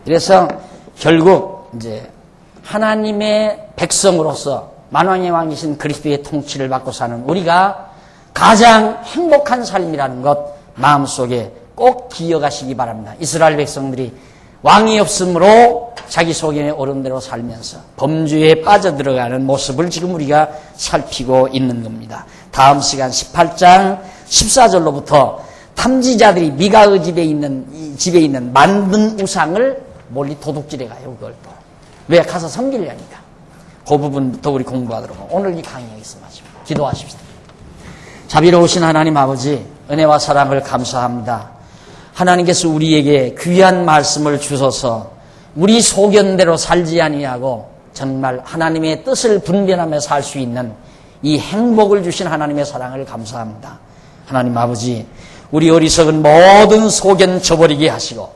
A: 그래서 결국 이제 하나님의 백성으로서 만왕의 왕이신 그리스도의 통치를 받고 사는 우리가 가장 행복한 삶이라는 것 마음속에 꼭 기억하시기 바랍니다. 이스라엘 백성들이 왕이 없으므로 자기 소견에 오른 대로 살면서 범죄에 빠져들어가는 모습을 지금 우리가 살피고 있는 겁니다. 다음 시간 18장 14절로부터 탐지자들이 미가의 집에 있는 만든 우상을 멀리 도둑질해 가요. 그걸 또. 왜? 가서 섬기려니까. 그 부분부터 우리 공부하도록 오늘 이 강의 여기서 마칩니다. 기도하십시다. 자비로우신 하나님 아버지, 은혜와 사랑을 감사합니다. 하나님께서 우리에게 귀한 말씀을 주셔서 우리 소견대로 살지 아니하고 정말 하나님의 뜻을 분별하며 살 수 있는 이 행복을 주신 하나님의 사랑을 감사합니다. 하나님 아버지, 우리 어리석은 모든 소견 저버리게 하시고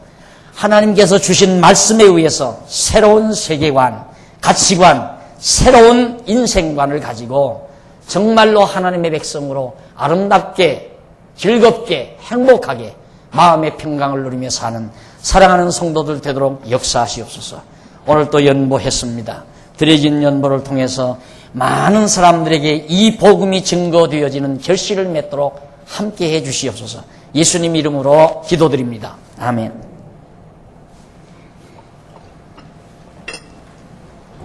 A: 하나님께서 주신 말씀에 의해서 새로운 세계관, 가치관, 새로운 인생관을 가지고 정말로 하나님의 백성으로 아름답게, 즐겁게, 행복하게 마음의 평강을 누리며 사는 사랑하는 성도들 되도록 역사하시옵소서. 오늘 또 연보했습니다. 드려진 연보를 통해서 많은 사람들에게 이 복음이 증거되어지는 결실을 맺도록 함께해 주시옵소서. 예수님 이름으로 기도드립니다. 아멘.